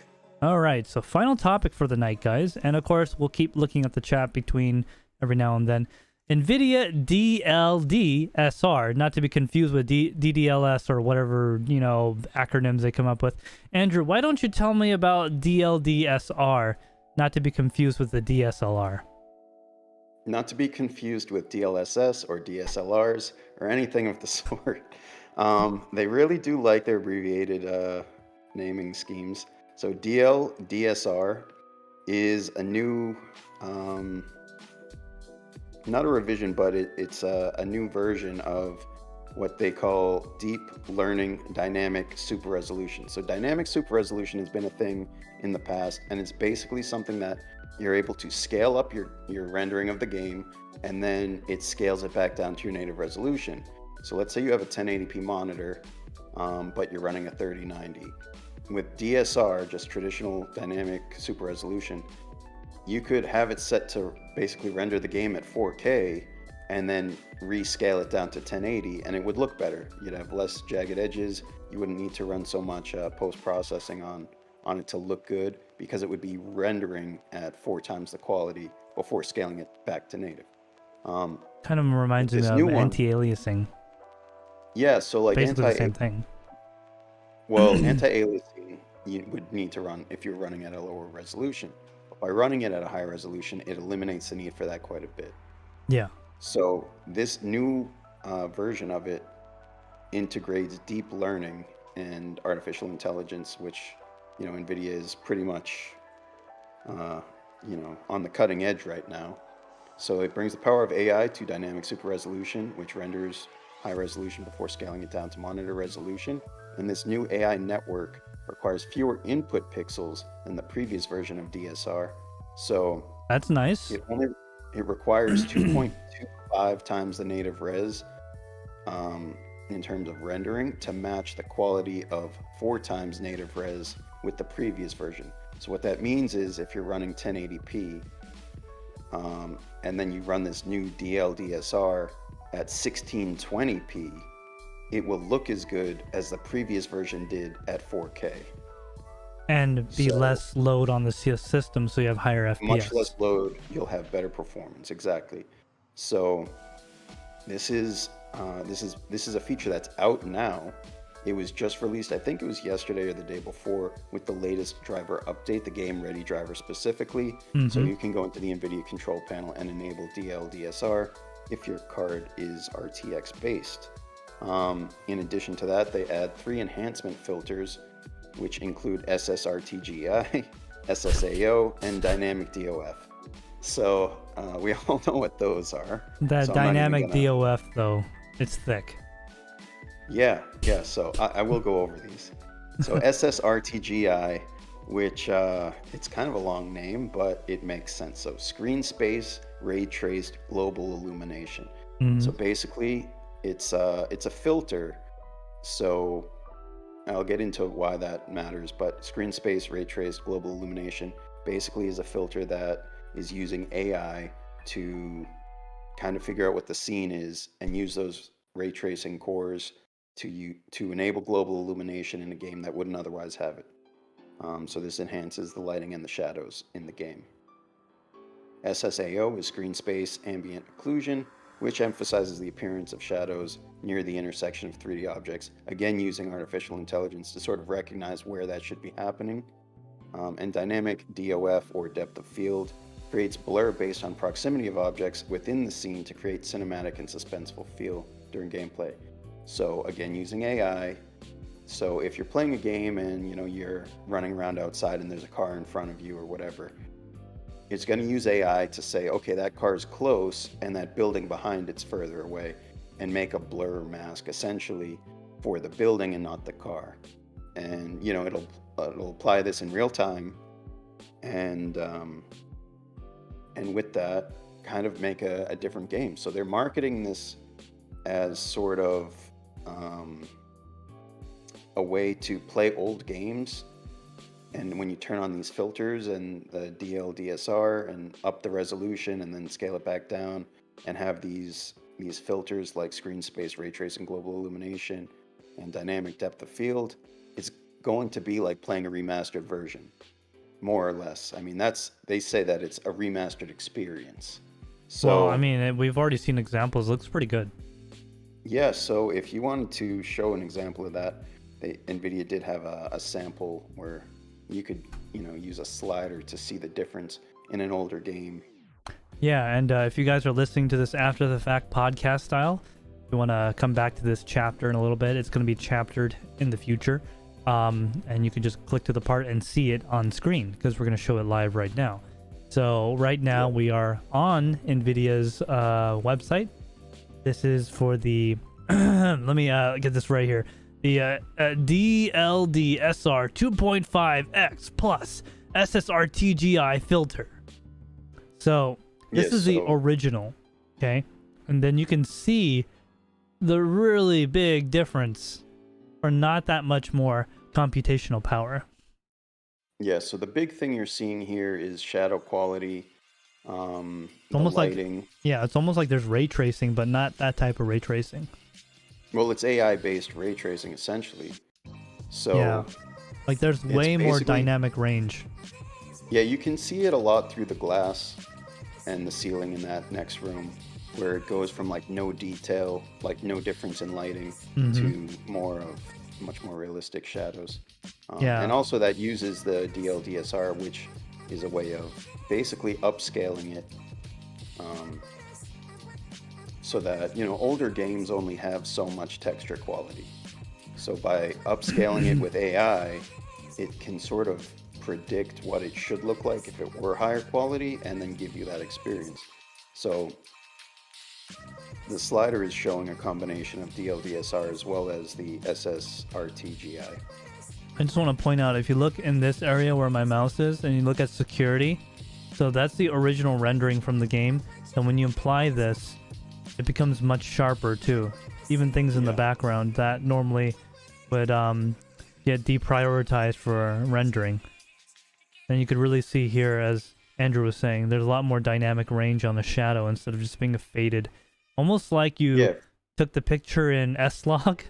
All right, so final topic for the night, guys. And of course, we'll keep looking at the chat between every now and then. Nvidia DLDSR, not to be confused with DDLS or whatever, you know, acronyms they come up with. Andrew, why don't you tell me about DLDSR, not to be confused with the DSLR? Not to be confused with DLSS or DSLRs or anything of the sort. They really do like their abbreviated naming schemes. So DLDSR is a new, not a revision, but it's a new version of what they call deep learning dynamic super resolution. So dynamic super resolution has been a thing in the past, and it's basically something that you're able to scale up your rendering of the game, and then it scales it back down to your native resolution. So let's say you have a 1080p monitor, but you're running a 3090. With DSR, just traditional dynamic super resolution, you could have it set to basically render the game at 4K and then rescale it down to 1080, and it would look better. You'd have less jagged edges. You wouldn't need to run so much post-processing on it to look good, because it would be rendering at 4 times the quality before scaling it back to native. Kind of reminds me This of new one- anti-aliasing. Yeah, so like Basically the same thing. anti-aliasing you would need to run if you're running at a lower resolution. But by running it at a higher resolution, it eliminates the need for that quite a bit. Yeah. So this new version of it integrates deep learning and artificial intelligence, which, you know, Nvidia is pretty much, you know, on the cutting edge right now. So it brings the power of AI to dynamic super resolution, which renders high resolution before scaling it down to monitor resolution. And this new AI network requires fewer input pixels than the previous version of DSR. So That's nice. it requires 2.25 times the native res in terms of rendering to match the quality of 4 times native res with the previous version. So what that means is if you're running 1080p and then you run this new DLDSR at 1620p, it will look as good as the previous version did at 4K. And be So- less load on the system, so you have higher FPS. Much less load, you'll have better performance. Exactly. So this is a feature that's out now. It was just released, I think it was yesterday or the day before, with the latest driver update, the Game Ready driver specifically. So you can go into the Nvidia control panel and enable DLDSR if your card is RTX based. In addition to that, they add 3 enhancement filters, which include SSRTGI, SSAO, and Dynamic DOF. So we all know what those are. That so dynamic DOF, though, it's thick. Yeah. So I will go over these. So SSRTGI, which it's kind of a long name, but it makes sense. So screen space ray traced global illumination. So basically, it's a filter. So I'll get into why that matters, but screen space ray traced global illumination basically is a filter that is using AI to kind of figure out what the scene is and use those ray tracing cores to enable global illumination in a game that wouldn't otherwise have it. So this enhances the lighting and the shadows in the game. SSAO is screen space ambient occlusion, which emphasizes the appearance of shadows near the intersection of 3D objects, again using artificial intelligence to sort of recognize where that should be happening. And dynamic DOF, or depth of field, creates blur based on proximity of objects within the scene to create cinematic and suspenseful feel during gameplay. So again, using AI. So if you're playing a game and you're running around outside and there's a car in front of you or whatever, it's going to use AI to say, okay, that car is close and that building behind it's further away, and make a blur mask essentially for the building and not the car. And it'll apply this in real time, and with that kind of make a different game. So they're marketing this as sort of a way to play old games. And when you turn on these filters and the DLDSR and up the resolution and then scale it back down and have these filters like screen space, ray tracing, global illumination, and dynamic depth of field, it's going to be like playing a remastered version, more or less. I mean, they say that it's a remastered experience. So, well, I mean, we've already seen examples. It looks pretty good. Yeah, so if you wanted to show an example of that, Nvidia did have a sample where you could, use a slider to see the difference in an older game. Yeah, and if you guys are listening to this after the fact podcast style, you want to come back to this chapter in a little bit. It's going to be chaptered in the future, and you can just click to the part and see it on screen because we're going to show it live right now. So right now we are on Nvidia's website. This is for the let me get this right here. The DLDSR 2.5x plus SSRTGI filter. So this is the original, okay? And then you can see the really big difference for not that much more computational power. Yeah, so the big thing you're seeing here is shadow quality, almost lighting. It's almost like there's ray tracing, but not that type of ray tracing. Well, it's AI-based ray tracing, essentially. So, yeah, like there's way more dynamic range. Yeah, you can see it a lot through the glass and the ceiling in that next room, where it goes from like no detail, like no difference in lighting, to much more realistic shadows. And also that uses the DLDSR, which is a way of basically upscaling it. So that, older games only have so much texture quality. So by upscaling it with AI, it can sort of predict what it should look like if it were higher quality and then give you that experience. So the slider is showing a combination of DLDSR as well as the SSRTGI. I just want to point out, if you look in this area where my mouse is and you look at security, so that's the original rendering from the game. And when you apply this, it becomes much sharper too. Even things in the background that normally would get deprioritized for rendering. And you could really see here, as Andrew was saying, there's a lot more dynamic range on the shadow instead of just being faded. Almost like you took the picture in S-Log,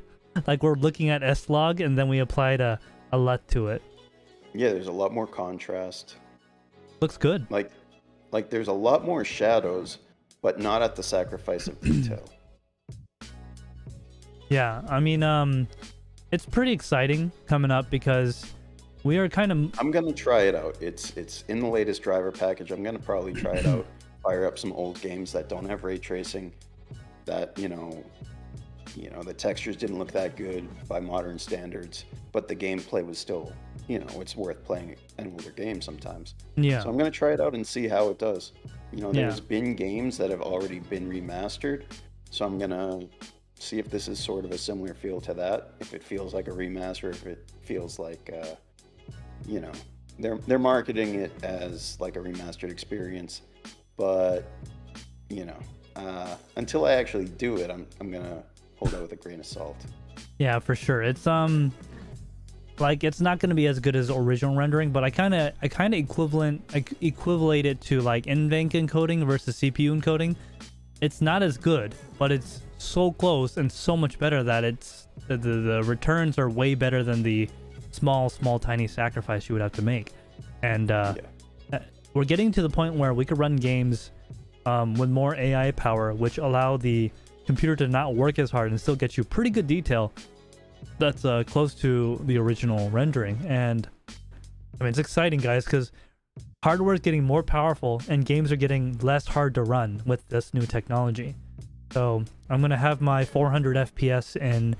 like we're looking at S-Log, and then we applied a LUT to it. Yeah, there's a lot more contrast. Looks good. Like there's a lot more shadows, but not at the sacrifice of detail. Yeah, I mean, it's pretty exciting coming up because we are kind of... I'm going to try it out. It's in the latest driver package. I'm going to probably try it out, fire up some old games that don't have ray tracing, that, you know, the textures didn't look that good by modern standards, but the gameplay was still, you know, it's worth playing an older game sometimes. Yeah. So I'm going to try it out and see how it does. You know, Yeah. there's been games that have already been remastered, so I'm going to see if this is sort of a similar feel to that, if it feels like a remaster, if it feels like, you know, they're marketing it as like a remastered experience, but, you know, until I actually do it, I'm going to hold out with a grain of salt. Yeah, for sure. It's like it's not going to be as good as original rendering, but I kind of equivalent it to like NVENC encoding versus CPU encoding. It's not as good, but it's so close and so much better that it's the returns are way better than the small tiny sacrifice you would have to make. And we're getting to the point where we could run games with more AI power, which allow the computer to not work as hard and still get you pretty good detail that's close to the original rendering. And I mean, it's exciting, guys, because hardware is getting more powerful and games are getting less hard to run with this new technology. So I'm gonna have my 400 FPS in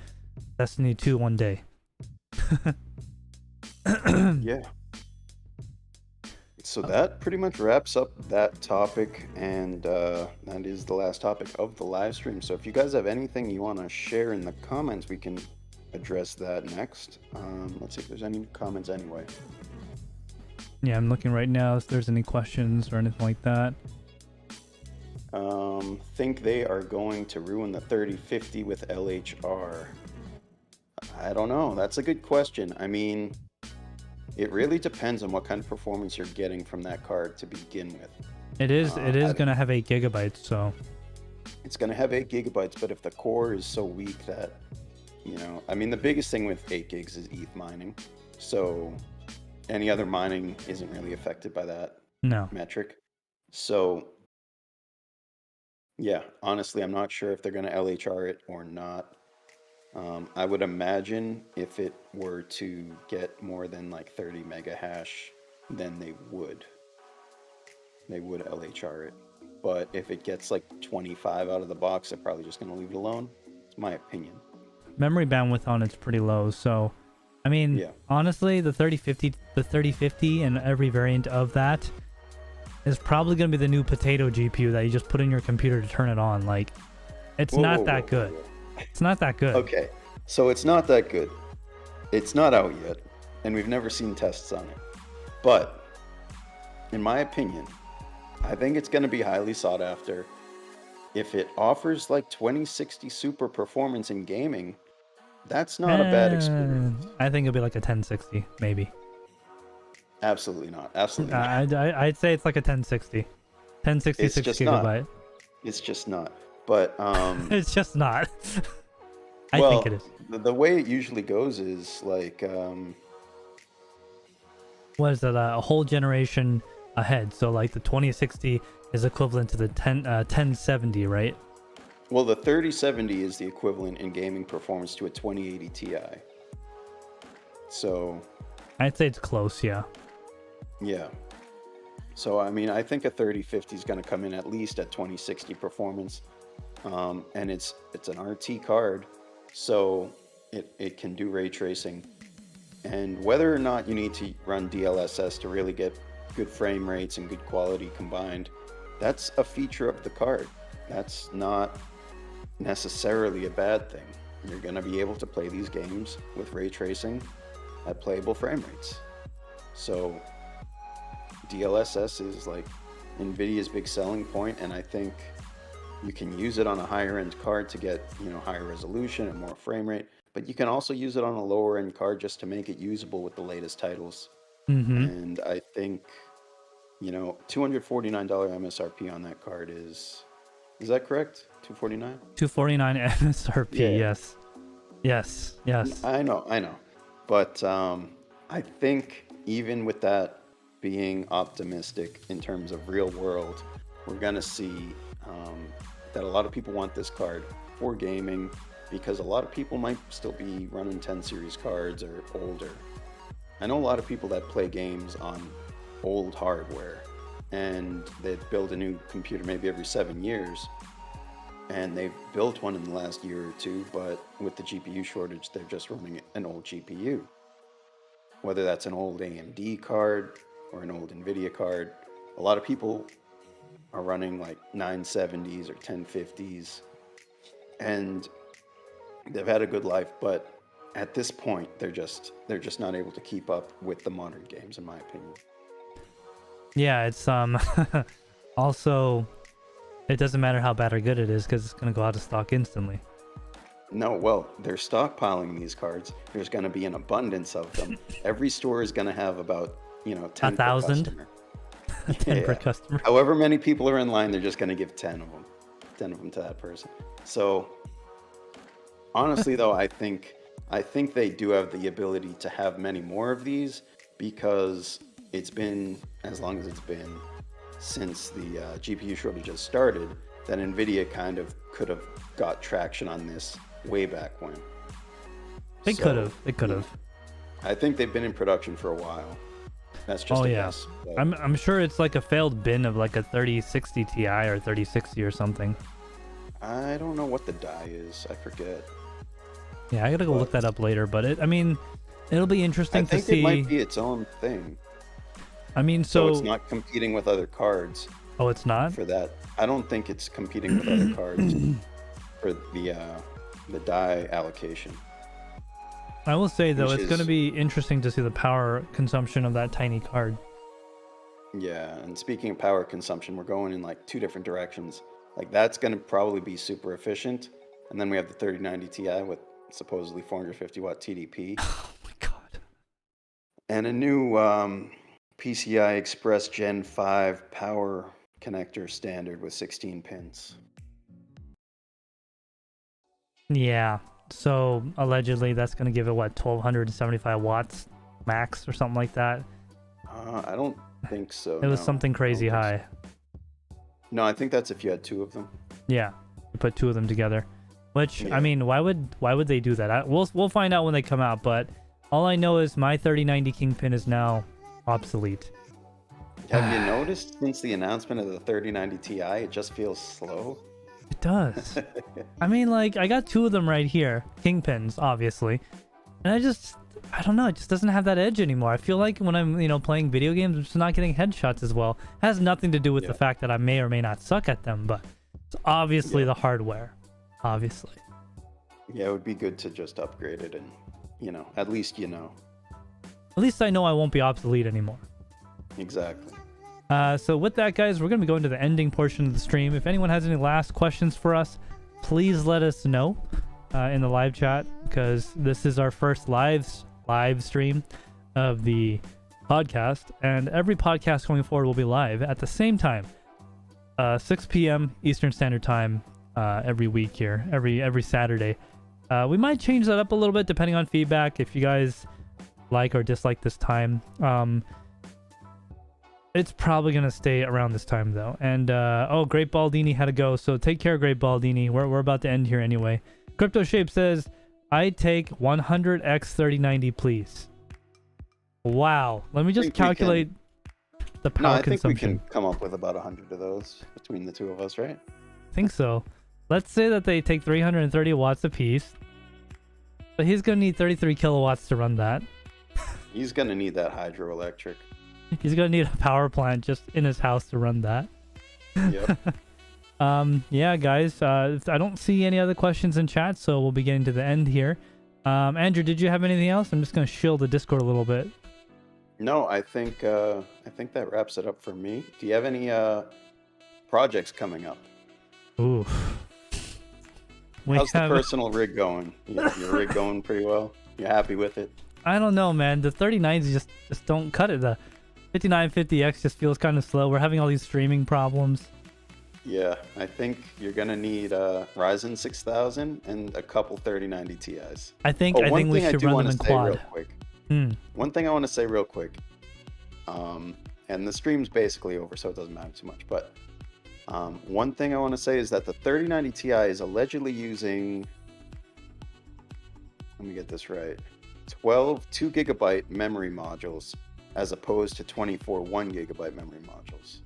Destiny 2 one day. Yeah. So that pretty much wraps up that topic, and that is the last topic of the live stream. So if you guys have anything you want to share in the comments, we can address that next. Let's see if there's any comments anyway. Yeah, I'm looking right now if there's any questions or anything like that. Think they are going to ruin the 3050 with LHR? I don't know. That's a good question. I mean, it really depends on what kind of performance you're getting from that card to begin with. It is going to have 8 gigabytes, so it's going to have 8 gigabytes, but if the core is so weak that, you know, I mean, the biggest thing with 8 gigs is ETH mining, so any other mining isn't really affected by that metric. So yeah, honestly, I'm not sure if they're going to LHR it or not. I would imagine if it were to get more than like 30 mega hash, then they would LHR it. But if it gets like 25 out of the box, they're probably just going to leave it alone. It's my opinion. Memory bandwidth on it's pretty low, so I mean, honestly, the 3050 and every variant of that is probably going to be the new potato GPU that you just put in your computer to turn it on. Like, it's not that good. It's not that good. Okay, so it's not that good. It's not out yet, and we've never seen tests on it. But, in my opinion, I think it's going to be highly sought after. If it offers like 2060 super performance in gaming, that's not a bad experience. I think it'll be like a 1060, maybe. Absolutely not. Absolutely not. I'd say it's like a 1060. 1066 gigabyte. Not. It's just not. But it's just not. I think it is. The way it usually goes is like what is that? A whole generation ahead. So like the 2060 is equivalent to the 1070, right? Well, the 3070 is the equivalent in gaming performance to a 2080 Ti. So I'd say it's close, yeah. Yeah. So I mean, I think a 3050 is going to come in at least at 2060 performance. And it's an RT card, so it can do ray tracing. And whether or not you need to run DLSS to really get good frame rates and good quality combined, that's a feature of the card. That's not necessarily a bad thing. You're going to be able to play these games with ray tracing at playable frame rates. So DLSS is like Nvidia's big selling point, and I think you can use it on a higher end card to get, you know, higher resolution and more frame rate, but you can also use it on a lower end card just to make it usable with the latest titles. And I think, you know, $249 MSRP on that card is that correct? $249? $249 MSRP, yes. I know. But I think even with that being optimistic in terms of real world, we're gonna see that a lot of people want this card for gaming, because a lot of people might still be running 10 series cards or older. I know a lot of people that play games on old hardware and they build a new computer maybe every 7 years, and they've built one in the last year or two, but with the GPU shortage, they're just running an old GPU. Whether that's an old AMD card or an old Nvidia card, a lot of people are running like 970s or 1050s, and they've had a good life, but at this point, they're just not able to keep up with the modern games, in my opinion. Yeah, it's also, it doesn't matter how bad or good it is because it's going to go out of stock instantly. No, well, they're stockpiling these cards. There's going to be an abundance of them. Every store is going to have about, 10 1,000? per customer. 10 per customer. However many people are in line, they're just going to give 10 of them to that person. So honestly, though, I think they do have the ability to have many more of these, because it's been as long as it's been since the GPU shortages started that Nvidia kind of could have got traction on this way back when. They could have. I think they've been in production for a while. That's just a guess. But I'm sure it's like a failed bin of like a 3060 Ti or 3060 or something. I don't know what the die is. I forget. Yeah, I gotta go look that up later. But it'll be interesting to see. I think it might be its own thing. I mean, so it's not competing with other cards. Oh, it's not? For that, I don't think it's competing with other cards for the die allocation. I will say though, it's going to be interesting to see the power consumption of that tiny card. Yeah, and speaking of power consumption, we're going in like two different directions. Like that's going to probably be super efficient, and then we have the 3090 Ti with supposedly 450 watt TDP. Oh my god! And a new PCI Express Gen 5 power connector standard with 16 pins. Yeah. So allegedly that's going to give it 1275 watts max or something like that. I don't think so. It was something crazy high. No, I think that's if you had two of them. Yeah, you put two of them together. Which I mean, why would they do that? We'll find out when they come out. But all I know is my 3090 Kingpin is now obsolete. Have you noticed since the announcement of the 3090 Ti, it just feels slow? It does. I mean, like, I got two of them right here, Kingpins, obviously, and I don't know, it just doesn't have that edge anymore. I feel like when I'm, playing video games, I'm just not getting headshots as well. It has nothing to do with the fact that I may or may not suck at them, but it's obviously the hardware. Obviously. Yeah, it would be good to just upgrade it and, at least At least I know I won't be obsolete anymore. Exactly. So with that, guys, we're going to be going to the ending portion of the stream. If anyone has any last questions for us, please let us know in the live chat, because this is our first live stream of the podcast, and every podcast going forward will be live at the same time, 6 p.m. Eastern Standard Time every week here, every Saturday. We might change that up a little bit depending on feedback, if you guys like or dislike this time. It's probably going to stay around this time, though. And, Great Baldini had to go. So take care, Great Baldini. We're about to end here anyway. Crypto Shape says, I take 100x 3090, please. Wow. Let me just calculate the power consumption. I think we can come up with about 100 of those between the two of us, right? I think so. Let's say that they take 330 watts apiece. But he's going to need 33 kilowatts to run that. He's going to need that hydroelectric. He's gonna need a power plant just in his house to run that. Yep. Yeah, guys. I don't see any other questions in chat, so we'll be getting to the end here. Andrew, did you have anything else? I'm just gonna shield the Discord a little bit. No, I think that wraps it up for me. Do you have any projects coming up? Ooh. How's the personal rig going? Your rig going pretty well? You happy with it? I don't know, man. The 39s just don't cut it. The 5950X just feels kind of slow. We're having all these streaming problems. Yeah, I think you're gonna need a Ryzen 6000 and a couple 3090 Ti's. I think we should run them in quad. Real quick. One thing I want to say real quick, and the stream's basically over, so it doesn't matter too much. But one thing I want to say is that the 3090 Ti is allegedly using, let me get this right, 12 2GB memory modules as opposed to 24 1GB memory modules.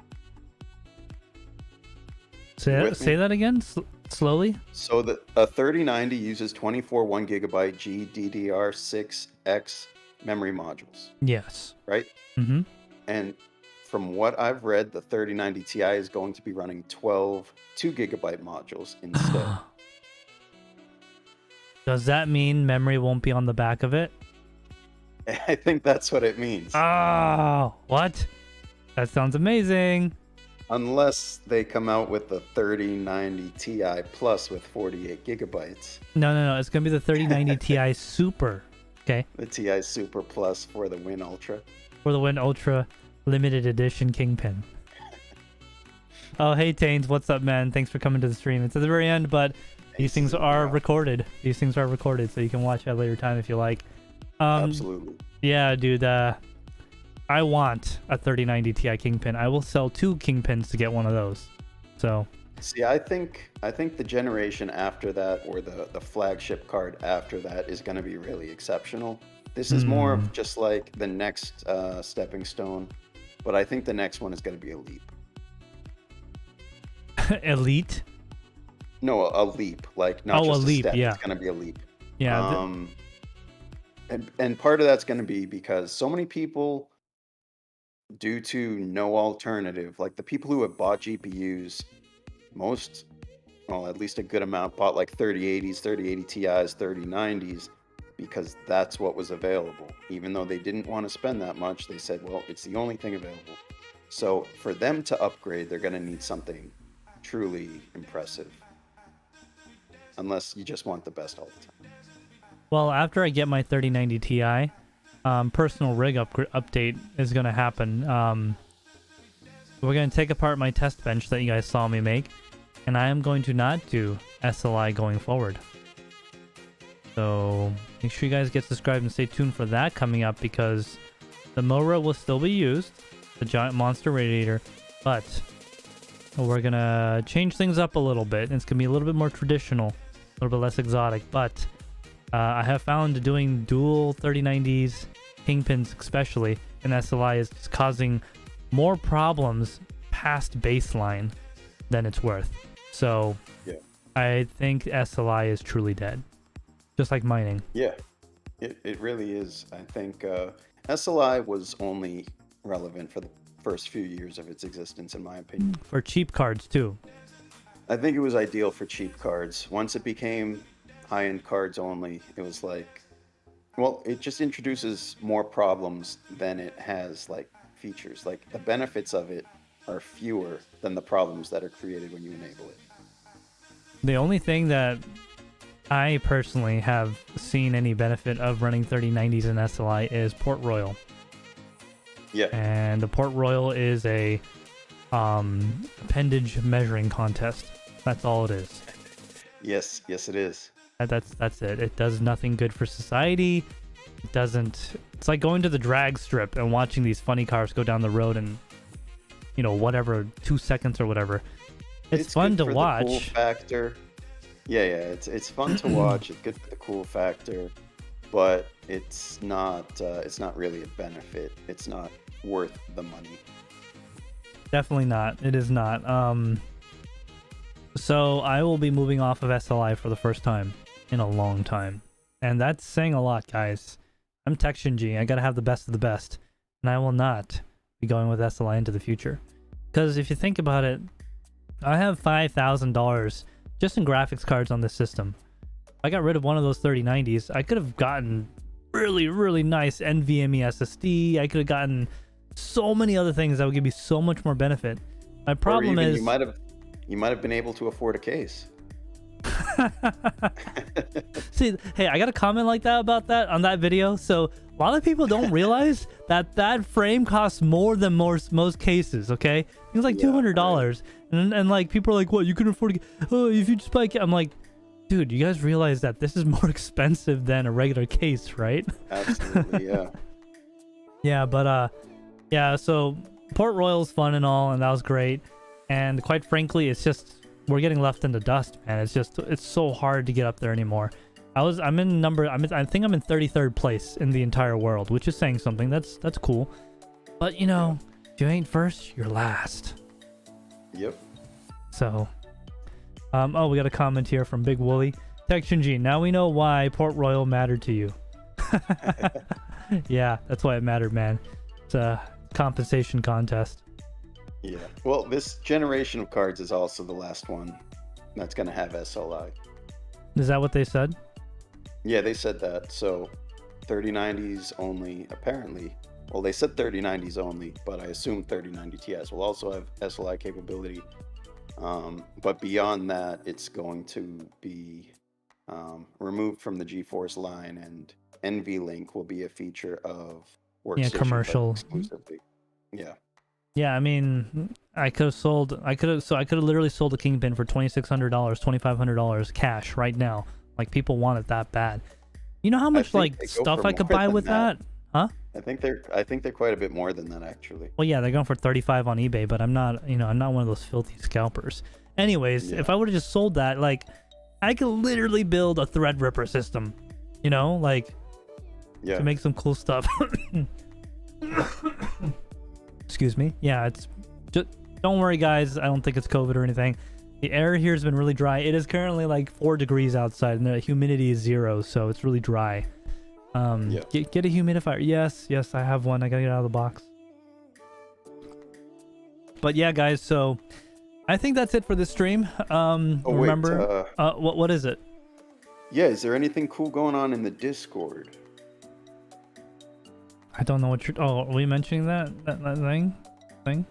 Say that again. slowly? So a 3090 uses 24 1 GB GDDR6X memory modules, Yes. right? Mm-hmm. And from what I've read, the 3090 Ti is going to be running 12 2 GB modules instead. Does that mean memory won't be on the back of it? I think that's what it means. Oh, what? That sounds amazing. Unless they come out with the 3090 Ti Plus with 48 gigabytes. No. It's going to be the 3090 Ti Super. Okay. The Ti Super Plus for the Win Ultra. For the Win Ultra limited edition Kingpin. Oh, hey, Taines. What's up, man? Thanks for coming to the stream. It's at the very end, but these things are recorded. These things are recorded, so you can watch at a later time if you like. Absolutely. Yeah, dude. I want a 3090 Ti Kingpin. I will sell 2 Kingpins to get one of those. So. See, I think the generation after that, or the flagship card after that, is going to be really exceptional. This is more of just like the next stepping stone, but I think the next one is going to be a leap. Elite? No, a leap. Like not just a leap, step. yeah. It's going to be a leap. Yeah. And part of that's going to be because so many people, due to no alternative, like the people who have bought GPUs, at least a good amount bought like 3080s, 3080 Ti's, 3090s, because that's what was available. Even though they didn't want to spend that much, they said, well, it's the only thing available. So for them to upgrade, they're going to need something truly impressive. Unless you just want the best all the time. Well, after I get my 3090 Ti, personal rig update is going to happen. We're going to take apart my test bench that you guys saw me make, and I am going to not do SLI going forward. So make sure you guys get subscribed and stay tuned for that coming up, because the Mora will still be used, the giant monster radiator, but we're going to change things up a little bit. It's going to be a little bit more traditional, a little bit less exotic, but I have found doing dual 3090s, Kingpins especially, in SLI is just causing more problems past baseline than it's worth. So yeah. I think SLI is truly dead. Just like mining. Yeah, it really is. I think SLI was only relevant for the first few years of its existence, in my opinion. For cheap cards, too. I think it was ideal for cheap cards. Once it became high-end cards only, it was like, well, it just introduces more problems than it has, like, features. Like, the benefits of it are fewer than the problems that are created when you enable it. The only thing that I personally have seen any benefit of running 3090s in SLI is Port Royal. Yeah. And the Port Royal is a appendage measuring contest. That's all it is. Yes, it is. That's it. It does nothing good for society. It doesn't. It's like going to the drag strip and watching these funny cars go down the road in, whatever, 2 seconds or whatever. It's fun to watch. The cool factor. Yeah. It's fun to watch. It's good for the cool factor, but it's not really a benefit. It's not worth the money. Definitely not. It is not. So I will be moving off of SLI for the first time in a long time. And that's saying a lot, guys. I'm TekShinji. I gotta have the best of the best. And I will not be going with SLI into the future. Because if you think about it, I have $5,000 just in graphics cards on this system. If I got rid of one of those 3090s, I could have gotten really, really nice NVMe SSD. I could have gotten so many other things that would give me so much more benefit. My problem is... You might have been able to afford a case. See, hey, I got a comment like that about that on that video. So a lot of people don't realize that frame costs more than most cases. Okay, it's like $200, and like people are like, "What? You couldn't afford it? Oh, if you just buy a case." I'm like, dude, you guys realize that this is more expensive than a regular case, right? Absolutely, yeah. Yeah, but yeah. So Port Royal's fun and all, and that was great. And quite frankly, it's just we're getting left in the dust, man. It's so hard to get up there anymore. I think I'm in 33rd place in the entire world, which is saying something. That's cool. But if you ain't first, you're last. Yep. So Oh, we got a comment here from Big Wooly. TekShinji, now we know why Port Royal mattered to you. Yeah, that's why it mattered, man. It's a compensation contest. Yeah. Well, this generation of cards is also the last one that's going to have SLI. Is that what they said? Yeah, they said that. So 3090s only, apparently. Well, they said 3090s only, but I assume 3090 Ti's will also have SLI capability. But beyond that, it's going to be removed from the GeForce line, and NVLink will be a feature of workstation. Yeah, commercial. Exclusively. Yeah. Yeah, I mean, I could have literally sold a Kingpin for $2,600, $2,500 cash right now. Like, people want it that bad. You know how much like stuff I could buy with that? Huh? I think they're quite a bit more than that, actually. Well, yeah, they're going for 35 on eBay, but I'm not one of those filthy scalpers. Anyways, if I would have just sold that, like, I could literally build a Threadripper system, like, to make some cool stuff. Excuse me. Yeah, it's just, don't worry, guys. I don't think it's COVID or anything. The air here has been really dry. It is currently like 4 degrees outside, and the humidity is 0, so it's really dry. Get a humidifier. Yes, I have one. I gotta get out of the box. But yeah, guys. So I think that's it for this stream. Remember, what is it? Yeah, is there anything cool going on in the Discord? I don't know what you're. Oh, are we mentioning that thing?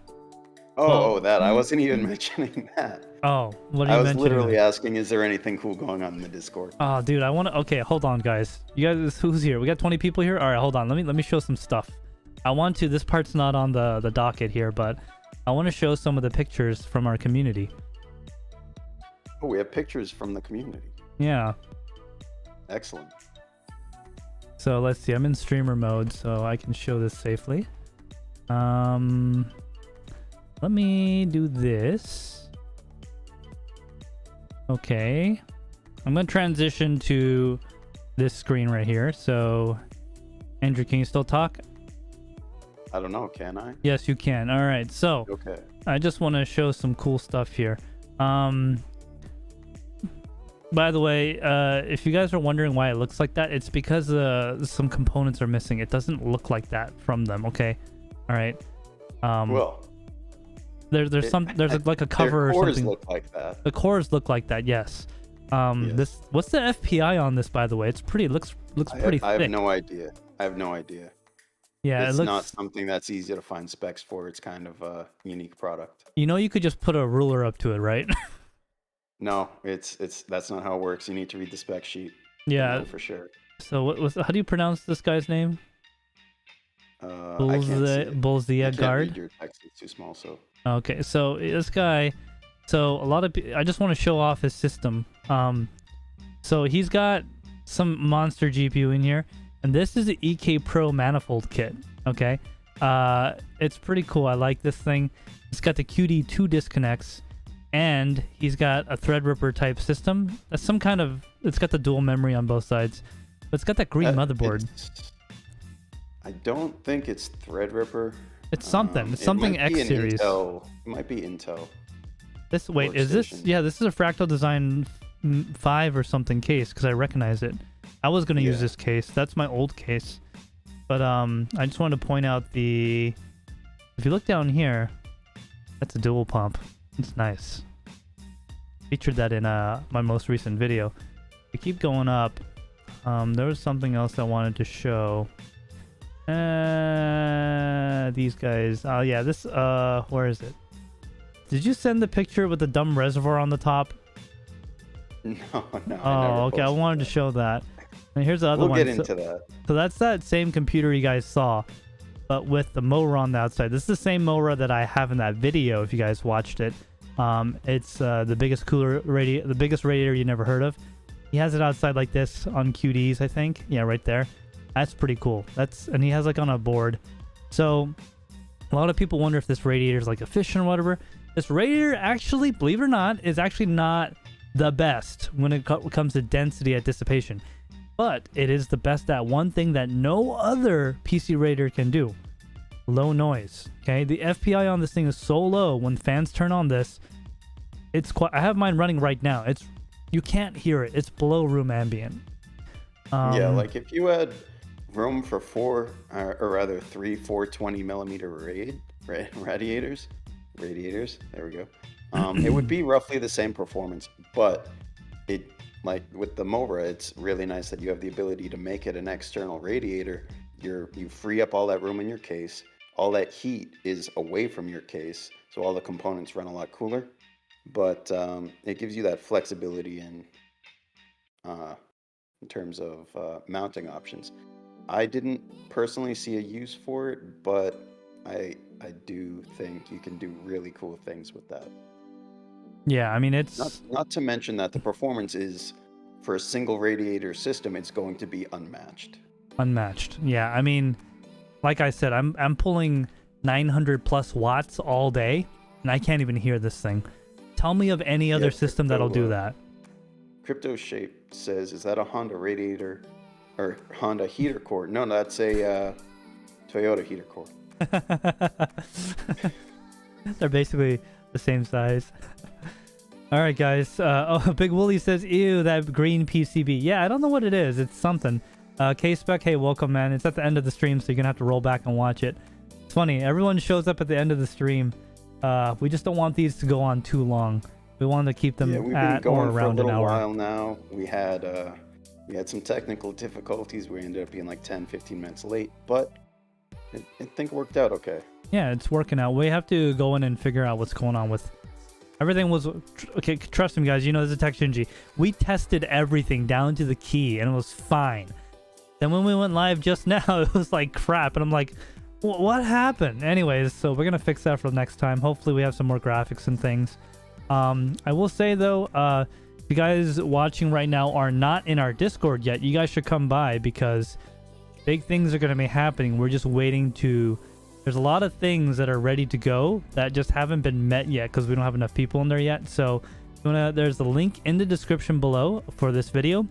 Oh, that. I wasn't even mentioning that. Oh, what are you mentioning? I was literally asking, is there anything cool going on in the Discord? Oh, dude, I want to. Okay, hold on, guys. You guys, who's here? We got 20 people here. All right, hold on. Let me show some stuff. I want to. This part's not on the docket here, but I want to show some of the pictures from our community. Oh, we have pictures from the community. Yeah. Excellent. So let's see. I'm in streamer mode, so I can show this safely. Let me do this. Okay. I'm going to transition to this screen right here. So, Andrew, can you still talk? I don't know. Can I? Yes, you can. All right. So, okay. I just want to show some cool stuff here. By the way, if you guys are wondering why it looks like that, it's because some components are missing. It doesn't look like that from them. Okay. All right. Well, there's like a cover or something. The cores look like that. The cores look like that. Yes. Yes. What's the FPI on this, by the way? It's pretty. Looks pretty thick. I have no idea. Yeah, it's not something that's easy to find specs for. It's kind of a unique product. You could just put a ruler up to it, right? No, that's not how it works. You need to read the spec sheet. Yeah, for sure. So how do you pronounce this guy's name? Bullseye Guard. Your text is too small, so. Okay, so this guy, I just want to show off his system. So he's got some monster GPU in here, and this is the EK Pro manifold kit. Okay, it's pretty cool. I like this thing. It's got the QD2 disconnects, and he's got a Threadripper type system. That's it's got the dual memory on both sides, but it's got that green motherboard. I don't think it's Threadripper. It's something. It's something X series. It might be Intel. Is this? Yeah, this is a Fractal Design 5 or something case, because I recognize it. I was gonna use this case. That's my old case. But I just wanted to point out if you look down here, that's a dual pump. It's nice. Featured that in my most recent video. We keep going up. There was something else I wanted to show. These guys. Oh yeah, this where is it? Did you send the picture with the dumb reservoir on the top? No. Oh, okay. I wanted to show that. And here's the other one. We'll get into that. So that's that same computer you guys saw, but with the motor on the outside. This is the same motor that I have in that video. If you guys watched it, it's the biggest radiator you never heard of. He has it outside like this on QDs, I think. Yeah, right there. That's pretty cool. And he has like on a board. So a lot of people wonder if this radiator is like efficient or whatever. This radiator actually, believe it or not, is actually not the best when it comes to density at dissipation. But it is the best at one thing that no other PC radiator can do. Low noise. Okay, the FPI on this thing is so low when fans turn on this. It's quite. I have mine running right now. You can't hear it. It's below room ambient. Yeah, like if you had room for three 420 millimeter radiators. There we go. It would be roughly the same performance, but it, like with the Mora, it's really nice that you have the ability to make it an external radiator. You free up all that room in your case. All that heat is away from your case, so all the components run a lot cooler. But it gives you that flexibility in terms of mounting options. I didn't personally see a use for it, but I do think you can do really cool things with that. Yeah, I mean, it's not to mention that the performance is, for a single radiator system, it's going to be unmatched. Yeah, I mean, like I said, I'm pulling 900 plus watts all day, and I can't even hear this thing. Tell me of any other system that'll do that. Crypto Shape says, is that a Honda radiator or Honda heater core? No, that's a Toyota heater core. They're basically the same size. All right, guys. Big Wooly says, ew, that green PCB. Yeah, I don't know what it is. It's something. K-Spec, hey, welcome, man. It's at the end of the stream, so you're going to have to roll back and watch it. It's funny. Everyone shows up at the end of the stream. We just don't want these to go on too long. We want to keep them at or around an hour. We've been going for a little while now. We had some technical difficulties. We ended up being like 10, 15 minutes late, but I think it worked out okay. Yeah, it's working out. We have to go in and figure out what's going on with everything. Okay, trust me, guys. You know, this is TekShinji. We tested everything down to the key, and it was fine. Then when we went live just now, it was like crap, and I'm like, what happened? Anyways, so we're gonna fix that for next time. Hopefully, we have some more graphics and things. I will say though, if you guys watching right now are not in our Discord yet, you guys should come by because big things are going to be happening. We're just waiting to... There's a lot of things that are ready to go that just haven't been met yet because we don't have enough people in there yet. So there's a link in the description below for this video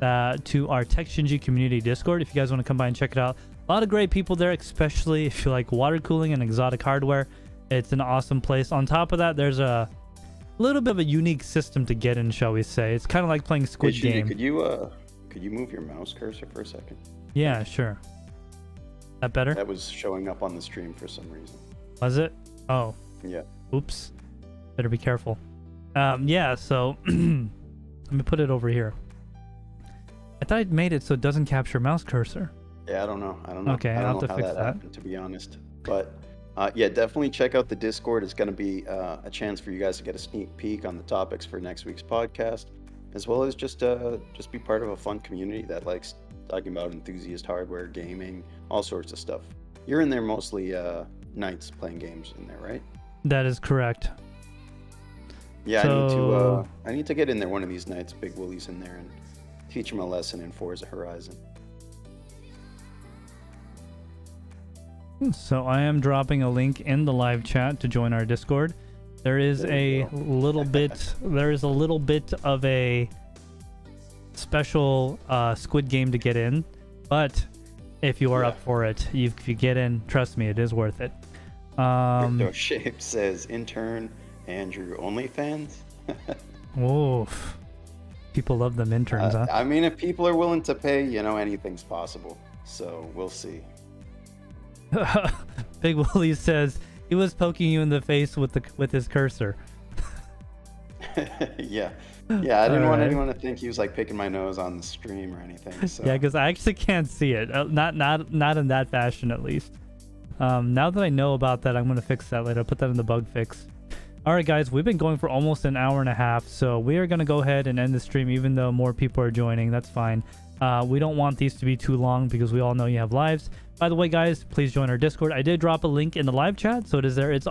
to our TekShinji community Discord if you guys want to come by and check it out. A lot of great people there, especially if you like water cooling and exotic hardware. It's an awesome place. On top of that, there's a little bit of a unique system to get in, shall we say. It's kind of like playing Squid Game. Could you move your mouse cursor for a second? Yeah, sure. That better? That was showing up on the stream for some reason. Was it? Oh. Yeah. Oops. Better be careful. Yeah, so let me put it over here. I thought I'd made it so it doesn't capture mouse cursor. Yeah, I don't know. Okay, I'll have to fix that. Happened, to be honest. But yeah, definitely check out the Discord. It's going to be a chance for you guys to get a sneak peek on the topics for next week's podcast, as well as just be part of a fun community that likes talking about enthusiast hardware, gaming, all sorts of stuff. You're in there mostly nights playing games in there, right? That is correct. Yeah, I need to get in there one of these nights. Big Willie's in there and teach him a lesson in Forza Horizon. So I am dropping a link in the live chat to join our Discord. There is a little bit of a special Squid Game to get in, but if you are up for it, if you get in, trust me, it is worth it. Crypto Shape says, intern Andrew OnlyFans. Oof. People love them interns, huh? I mean, if people are willing to pay, anything's possible. So we'll see. Big Willie says he was poking you in the face with his cursor. Yeah, I didn't want anyone to think he was like picking my nose on the stream or anything. So. Yeah, because I actually can't see it. Not in that fashion, at least. Now that I know about that, I'm gonna fix that later. I'll put that in the bug fix. All right, guys, we've been going for almost an hour and a half, so we are gonna go ahead and end the stream, even though more people are joining. That's fine. We don't want these to be too long because we all know you have lives. By the way, guys, please join our Discord. I did drop a link in the live chat, so it is there. It's